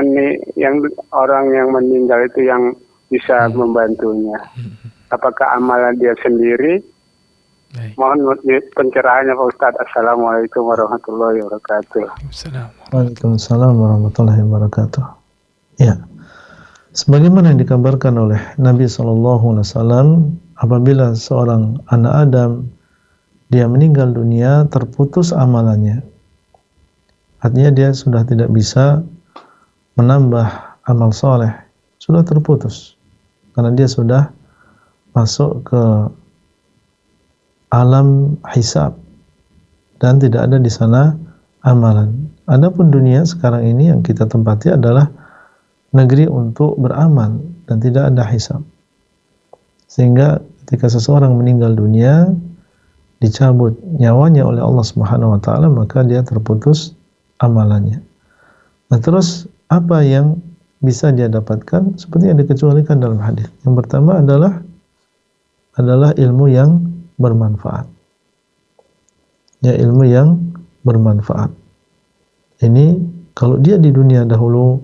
orang yang meninggal itu yang bisa membantunya? Apakah amalan dia sendiri? Mohon pencerahannya Pak Ustaz. Assalamualaikum warahmatullahi wabarakatuh. Waalaikumsalam warahmatullahi wabarakatuh. Ya, sebagaimana yang dikabarkan oleh Nabi SAW, apabila seorang anak Adam dia meninggal dunia, terputus amalannya. Artinya dia sudah tidak bisa menambah amal soleh, sudah terputus, karena dia sudah masuk ke alam hisab dan tidak ada di sana amalan. Adapun dunia sekarang ini yang kita tempati adalah negeri untuk beramal dan tidak ada hisab. Sehingga ketika seseorang meninggal dunia, dicabut nyawanya oleh Allah Subhanahu wa taala, maka dia terputus amalannya. Nah, terus apa yang bisa dia dapatkan? Seperti yang dikecualikan dalam hadis. Yang pertama adalah ilmu yang bermanfaat. Ya, ilmu yang bermanfaat. Ini kalau dia di dunia dahulu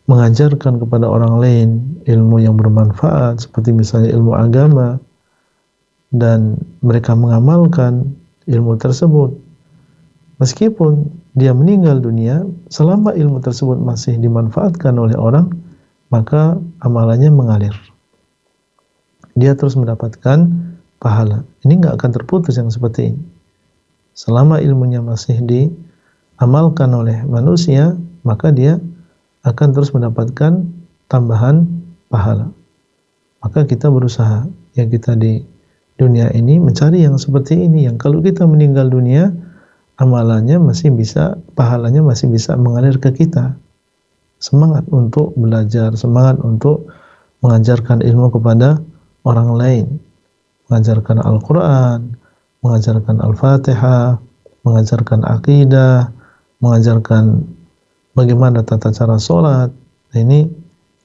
mengajarkan kepada orang lain ilmu yang bermanfaat, seperti misalnya ilmu agama, dan mereka mengamalkan ilmu tersebut, meskipun dia meninggal dunia, selama ilmu tersebut masih dimanfaatkan oleh orang, maka amalannya mengalir. Dia terus mendapatkan pahala. Ini nggak akan terputus yang seperti ini. Selama ilmunya masih diamalkan oleh manusia, maka dia akan terus mendapatkan tambahan pahala. Maka kita berusaha, yang kita di dunia ini mencari yang seperti ini, yang kalau kita meninggal dunia, amalannya masih bisa, pahalanya masih bisa mengalir ke kita. Semangat untuk belajar, semangat untuk mengajarkan ilmu kepada orang lain, mengajarkan Al-Quran, mengajarkan Al-Fatihah, mengajarkan akidah, mengajarkan bagaimana tata cara sholat. Nah, ini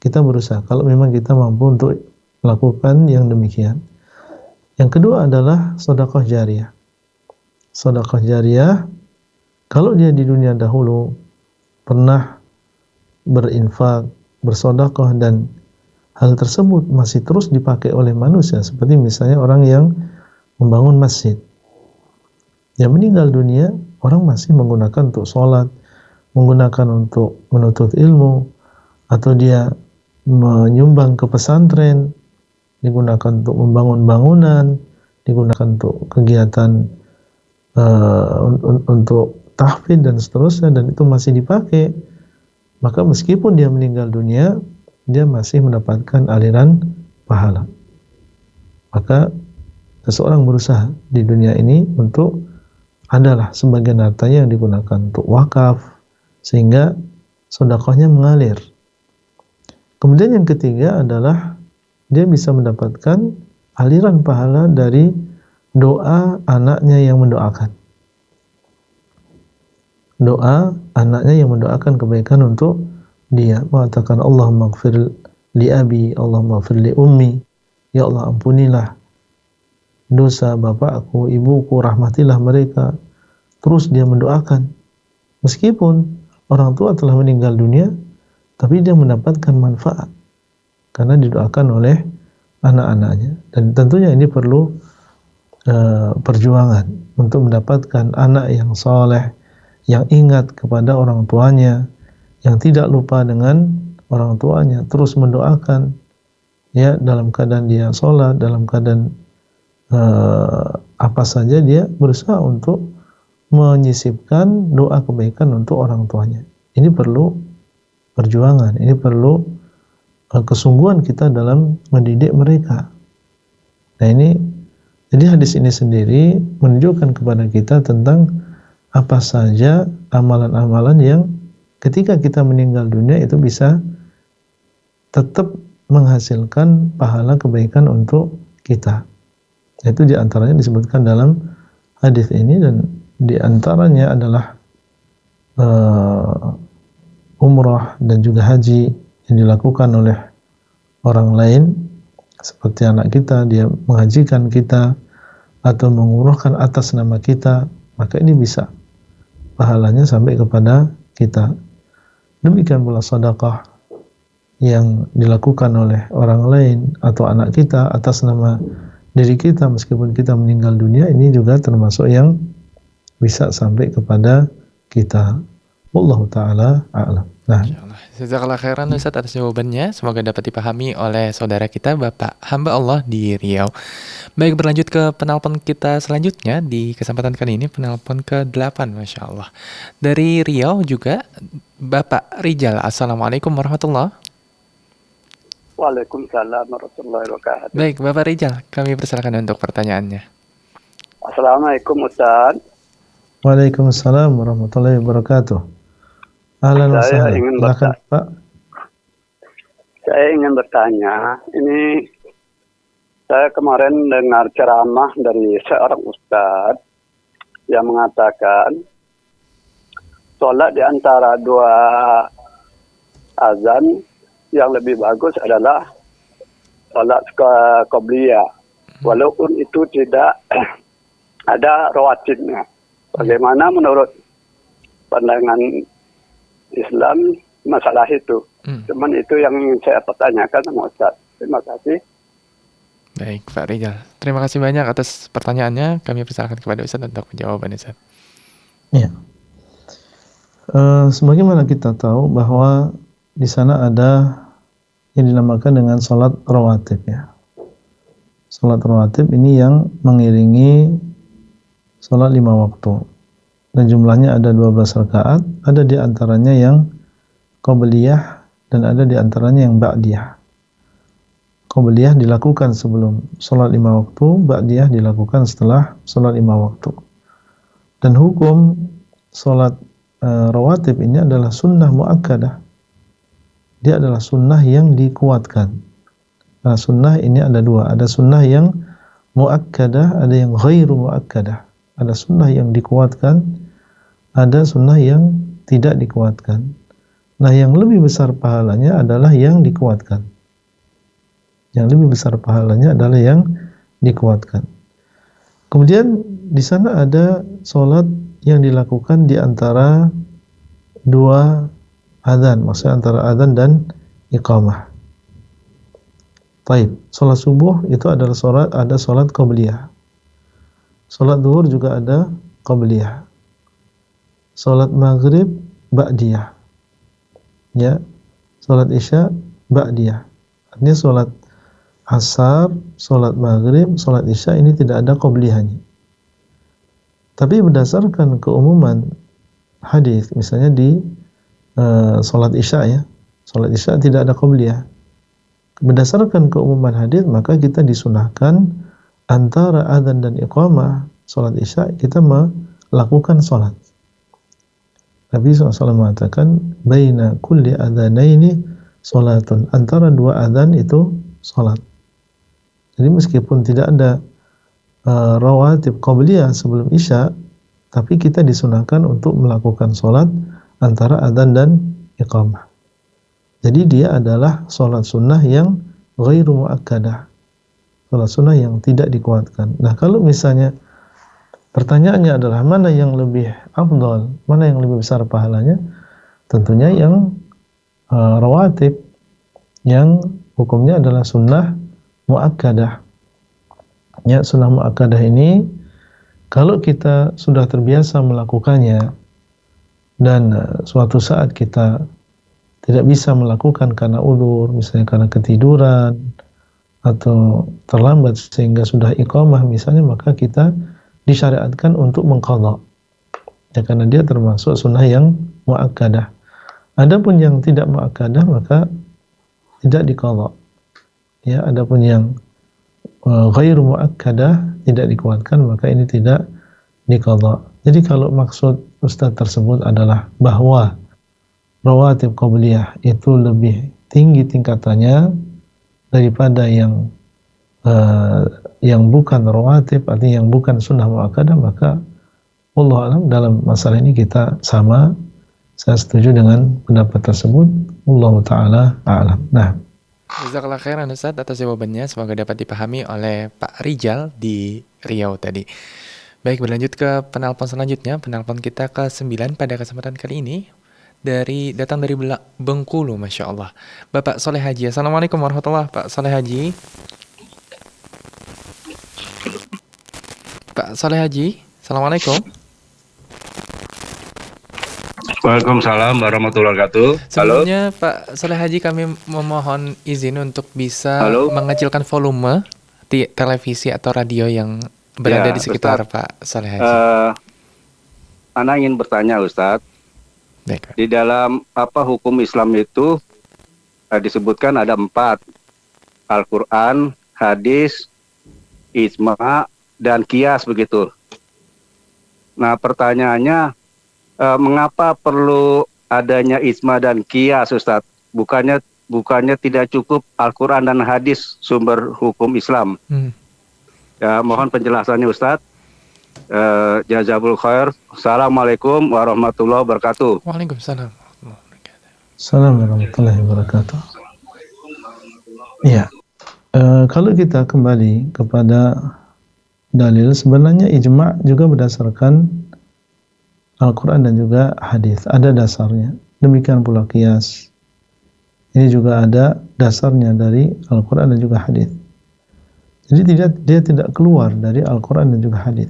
kita berusaha kalau memang kita mampu untuk melakukan yang demikian. Yang kedua adalah sedekah jariyah. Sedekah jariyah, kalau dia di dunia dahulu pernah berinfak, bersedekah, dan hal tersebut masih terus dipakai oleh manusia, seperti misalnya orang yang membangun masjid. Yang meninggal dunia, orang masih menggunakan untuk sholat, menggunakan untuk menuntut ilmu, atau dia menyumbang ke pesantren, digunakan untuk membangun bangunan, digunakan untuk kegiatan untuk tahfidz dan seterusnya, dan itu masih dipakai, maka meskipun dia meninggal dunia, dia masih mendapatkan aliran pahala. Maka seseorang berusaha di dunia ini untuk adalah sebagian hartanya yang digunakan untuk wakaf, sehingga sedekahnya mengalir. Kemudian yang ketiga adalah dia bisa mendapatkan aliran pahala dari doa anaknya yang mendoakan. Doa anaknya yang mendoakan kebaikan untuk dia, mengatakan Allahumma ighfir li abi, Allahumma ighfir li ummi, ya Allah ampunilah dosa bapakku, ibuku, rahmatilah mereka. Terus dia mendoakan, meskipun orang tua telah meninggal dunia, tapi dia mendapatkan manfaat karena didoakan oleh anak-anaknya. Dan tentunya ini perlu perjuangan untuk mendapatkan anak yang soleh, yang ingat kepada orang tuanya, yang tidak lupa dengan orang tuanya, terus mendoakan, ya, dalam keadaan dia sholat, dalam keadaan apa saja, dia berusaha untuk menyisipkan doa kebaikan untuk orang tuanya. Ini perlu perjuangan, ini perlu kesungguhan kita dalam mendidik mereka. Nah ini, jadi hadis ini sendiri menunjukkan kepada kita tentang apa saja amalan-amalan yang ketika kita meninggal dunia itu bisa tetap menghasilkan pahala kebaikan untuk kita. Itu diantaranya disebutkan dalam hadis ini, dan diantaranya adalah umrah dan juga haji yang dilakukan oleh orang lain, seperti anak kita, dia menghajikan kita atau mengumrahkan atas nama kita, maka ini bisa pahalanya sampai kepada kita. Demikian pula sedekah yang dilakukan oleh orang lain atau anak kita atas nama diri kita meskipun kita meninggal dunia, ini juga termasuk yang bisa sampai kepada kita. Wallahu ta'ala a'lam. Nah, Jazakallah khairan Ustaz atas jawabannya. Semoga dapat dipahami oleh saudara kita Bapak hamba Allah di Riau. Baik, berlanjut ke penelpon kita selanjutnya di kesempatan kali ini, penelpon ke-8, Masya Allah. Dari Riau juga Bapak Rijal. Assalamualaikum warahmatullahi. Waalaikumsalam warahmatullahi wabarakatuh. Baik, Bapak Rijal, kami persilakan untuk pertanyaannya. Assalamualaikum Ustaz. Waalaikumsalam warahmatullahi wabarakatuh. Ahlan wa Saya sahlan. ingin Silakan, Pak. Saya ingin bertanya, ini saya kemarin dengar ceramah dari seorang ustadz yang mengatakan sholat di antara dua azan yang lebih bagus adalah sholat qobliyah, walaupun itu tidak ada rawatibnya. Bagaimana menurut pandangan Islam masalah itu? Cuman itu yang ingin saya pertanyakan sama Ustaz. Terima kasih. Baik, Pak Rijal. Terima kasih banyak atas pertanyaannya. Kami persilakan kepada Ustaz untuk menjawabnya, Ustaz. Ya. Sebagaimana kita tahu bahwa di sana ada yang dinamakan dengan sholat rawatib, ya. Sholat rawatib ini yang mengiringi sholat 5 waktu. Dan jumlahnya ada 12 rakaat, ada di antaranya yang qobliyah dan ada di antaranya yang ba'diyah. Qobliyah dilakukan sebelum sholat 5 waktu, ba'diyah dilakukan setelah sholat 5 waktu. Dan hukum sholat rawatib ini adalah sunnah mu'akkadah. Dia adalah sunnah yang dikuatkan. Nah, sunnah ini ada dua, ada sunnah yang mu'akkadah, ada yang ghairu mu'akkadah. Ada sunnah yang dikuatkan, ada sunnah yang tidak dikuatkan. Nah, yang lebih besar pahalanya adalah yang dikuatkan. Yang lebih besar pahalanya adalah yang dikuatkan. Kemudian di sana ada sholat yang dilakukan di antara dua adzan, maksudnya antara adzan dan iqamah. Taib. Salat subuh itu adalah salat qabliyah. Salat zuhur juga ada qabliyah. Salat maghrib ba'diyah. Ya. Salat isya ba'diyah. Artinya salat asar, salat maghrib, salat isya ini tidak ada qabliyahnya. Tapi berdasarkan keumuman hadis, misalnya di salat isya ya, salat isya tidak ada qabliyah. Berdasarkan keumuman hadis, maka kita disunahkan antara adzan dan iqamah salat isya kita melakukan salat. Nabi SAW mengatakan baina kulli adzanaini salatun, antara dua adzan itu salat. Jadi meskipun tidak ada rawatib qabliyah sebelum isya, tapi kita disunahkan untuk melakukan salat antara adzan dan iqamah. Jadi dia adalah salat sunnah yang ghairu muakkadah, salat sunnah yang tidak dikuatkan. Nah, kalau misalnya pertanyaannya adalah mana yang lebih afdal, mana yang lebih besar pahalanya, tentunya yang rawatib, yang hukumnya adalah sunnah muakkadah. Ya, sunnah muakkadah ini kalau kita sudah terbiasa melakukannya dan suatu saat kita tidak bisa melakukan karena udzur, misalnya karena ketiduran atau terlambat sehingga sudah iqamah misalnya, maka kita disyariatkan untuk mengqadha. Ya, karena dia termasuk sunnah yang muakkadah. Adapun yang tidak muakkadah maka tidak diqadha. Ya, adapun yang ghairu muakkadah tidak dikuatkan maka ini tidak diqadha. Jadi kalau maksud Ustaz tersebut adalah bahwa rawatib qabliyah itu lebih tinggi tingkatannya daripada yang bukan rawatib, artinya yang bukan sunnah muakkadah, maka wallahu alam dalam masalah ini kita sama. Saya setuju dengan pendapat tersebut. Wallahu taala a'lam. Nah, Jazakallah khairan Ustaz atas jawabannya, semoga dapat dipahami oleh Pak Rijal di Riau tadi. Baik, berlanjut ke penelpon selanjutnya. Penelpon kita ke-9 pada kesempatan kali ini datang dari Bengkulu, Masya Allah. Bapak Soleh Haji. Assalamualaikum warahmatullahi wabarakatuh. Pak Soleh Haji. Pak Soleh Haji. Assalamualaikum. Waalaikumsalam warahmatullahi wabarakatuh. Sebelumnya Pak Soleh Haji, kami memohon izin untuk bisa mengecilkan volume di televisi atau radio yang berada di sekitar Ustaz, Pak Soleh Haji. Ana ingin bertanya Ustaz. Di dalam hukum Islam itu disebutkan ada 4, Al-Quran, hadis, ijma, dan qiyas begitu. Nah, pertanyaannya mengapa perlu adanya ijma dan qiyas, Ustaz? Bukannya tidak cukup Al-Quran dan hadis sumber hukum Islam? Ya, mohon penjelasannya Ustaz. Jazakallahu khair. Assalamualaikum warahmatullahi wabarakatuh. Waalaikumsalam. Assalamualaikum warahmatullahi wabarakatuh. Iya. Kalau kita kembali kepada dalil, sebenarnya ijma' juga berdasarkan Al-Quran dan juga hadis. Ada dasarnya. Demikian pula qiyas. Ini juga ada dasarnya dari Al-Quran dan juga hadis. Jadi dia tidak keluar dari Al-Quran dan juga hadis.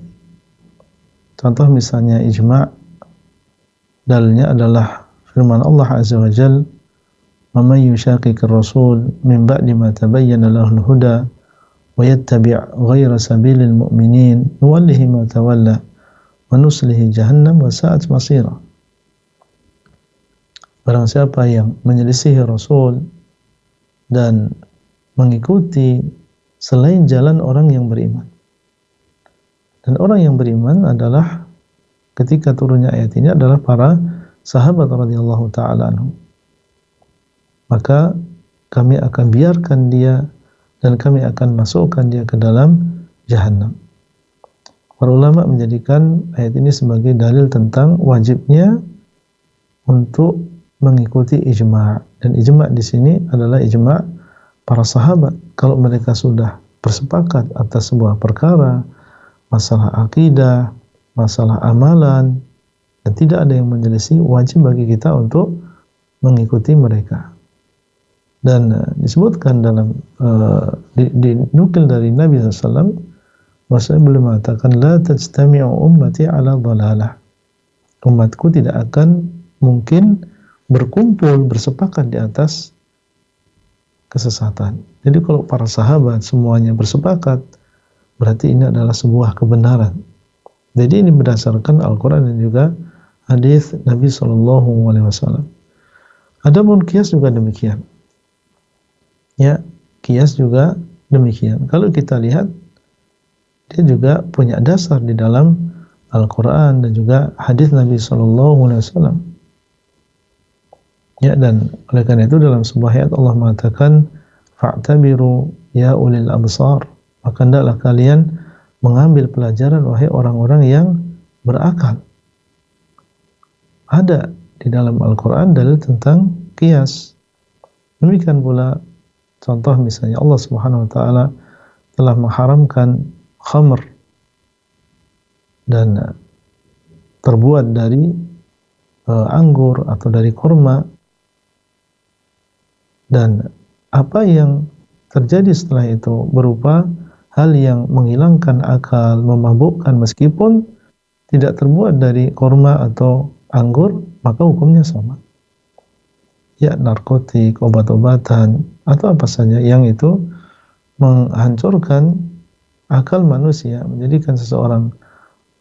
Contoh misalnya ijma', dalilnya adalah firman Allah Azza wa Jalla, "Wa may yushaqiqir rasul min ba'di ma tabayyana lahul huda wa yattabi' ghayra sabilil mu'minin nuwallihi ma tawalla wa nuslihi jahannam wa sa'at masira." Barang siapa yang menyelisihi Rasul dan mengikuti selain jalan orang yang beriman. Dan orang yang beriman adalah ketika turunnya ayat ini adalah para sahabat radhiyallahu ta'ala anhum. Maka kami akan biarkan dia dan kami akan masukkan dia ke dalam jahannam. Para ulama menjadikan ayat ini sebagai dalil tentang wajibnya untuk mengikuti ijma'. Dan ijma' di sini adalah ijma' para sahabat. Kalau mereka sudah bersepakat atas sebuah perkara, masalah akidah, masalah amalan, dan tidak ada yang menyelisih, wajib bagi kita untuk mengikuti mereka. Dan disebutkan dalam dinukil dari Nabi SAW, bahwasanya beliau mengatakan la tajtami'u ummati ala dhalalah. Umatku tidak akan mungkin berkumpul bersepakat di atas kesesatan. Jadi kalau para sahabat semuanya bersepakat, berarti ini adalah sebuah kebenaran. Jadi ini berdasarkan Al-Quran dan juga hadis Nabi SAW. Adapun kias juga demikian. Ya, kias juga demikian. Kalau kita lihat, dia juga punya dasar di dalam Al-Quran dan juga hadis Nabi SAW. Ya, dan oleh karena itu dalam sebuah ayat Allah mengatakan, fa'tabiru ya ulil absar. Maka hendaklah kalian mengambil pelajaran wahai orang-orang yang berakal. Ada di dalam Al-Quran dalil tentang qiyas. Demikian pula contoh misalnya Allah Subhanahu wa taala telah mengharamkan khamr dan terbuat dari anggur atau dari kurma, dan apa yang terjadi setelah itu berupa hal yang menghilangkan akal, memabukkan meskipun tidak terbuat dari kurma atau anggur, maka hukumnya sama. Ya, narkotik, obat-obatan, atau apa saja yang itu menghancurkan akal manusia, menjadikan seseorang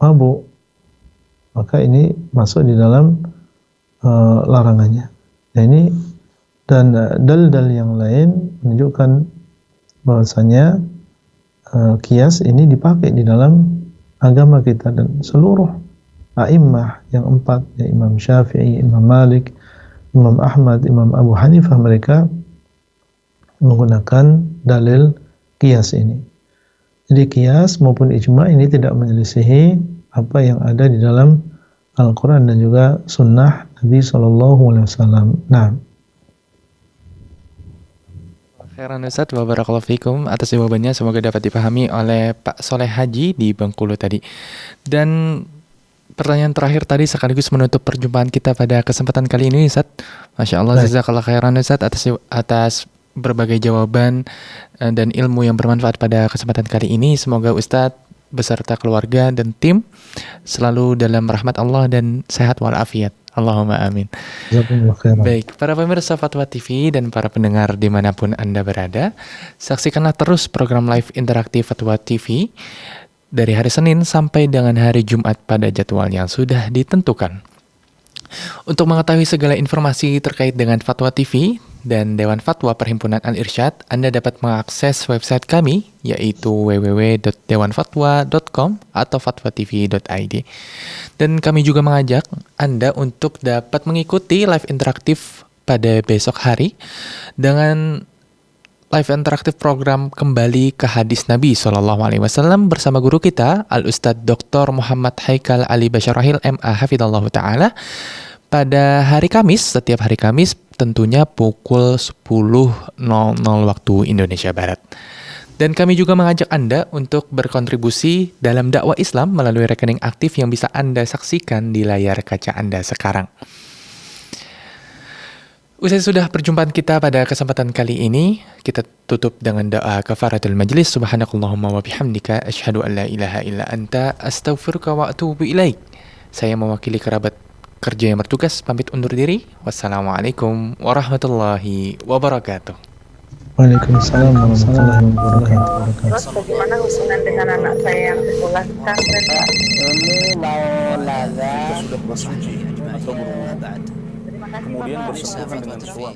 mabuk, maka ini masuk di dalam larangannya. Nah ini dan dalil-dalil yang lain menunjukkan bahwasanya qiyas ini dipakai di dalam agama kita, dan seluruh a'immah yang 4, ya Imam Syafi'i, Imam Malik, Imam Ahmad, Imam Abu Hanifah, mereka menggunakan dalil qiyas ini. Jadi qiyas maupun ijma' ini tidak menyelisihi apa yang ada di dalam Al-Quran dan juga sunnah Nabi SAW. Nah, Khairan Ustaz wa barakallahu fikum atas jawabannya, semoga dapat dipahami oleh Pak Soleh Haji di Bengkulu tadi. Dan pertanyaan terakhir tadi sekaligus menutup perjumpaan kita pada kesempatan kali ini, Ustaz. Masya Allah, jazakallah khairan Ustaz atas berbagai jawaban dan ilmu yang bermanfaat pada kesempatan kali ini. Semoga Ustaz beserta keluarga dan tim selalu dalam rahmat Allah dan sehat walafiat. Allahumma amin. Baik, para pemirsa Fatwa TV dan para pendengar dimanapun Anda berada, saksikanlah terus program live interaktif Fatwa TV dari hari Senin sampai dengan hari Jumat pada jadwal yang sudah ditentukan. Untuk mengetahui segala informasi terkait dengan Fatwa TV dan Dewan Fatwa Perhimpunan Al-Irsyad, Anda dapat mengakses website kami, yaitu www.dewanfatwa.com atau fatwatv.id. Dan kami juga mengajak Anda untuk dapat mengikuti live interaktif pada besok hari dengan live interaktif program Kembali ke Hadis Nabi SAW bersama guru kita, Al-Ustadz Dr. Muhammad Haikal Ali Basyarahil MA Hafidhallahu Ta'ala, pada hari Kamis, setiap hari Kamis tentunya pukul 10.00 waktu Indonesia Barat. Dan kami juga mengajak Anda untuk berkontribusi dalam dakwah Islam melalui rekening aktif yang bisa Anda saksikan di layar kaca Anda sekarang. Usai sudah perjumpaan kita pada kesempatan kali ini, kita tutup dengan doa kafaratul majlis. Subhanakallahumma wa bihamdika asyhadu an la ilaha illa anta astaghfiruka wa atubu ilaik. Saya mewakili kerabat kerja yang bertugas pamit undur diri. Wassalamualaikum warahmatullahi wabarakatuh. Waalaikumsalam warahmatullahi wabarakatuh. Terus bagaimana hubungan dengan anak saya yang sekolah pesantren, Pak? Ini mau nazar sudah bersuci atau berwudu, kemudian bersentuhan dengan suami.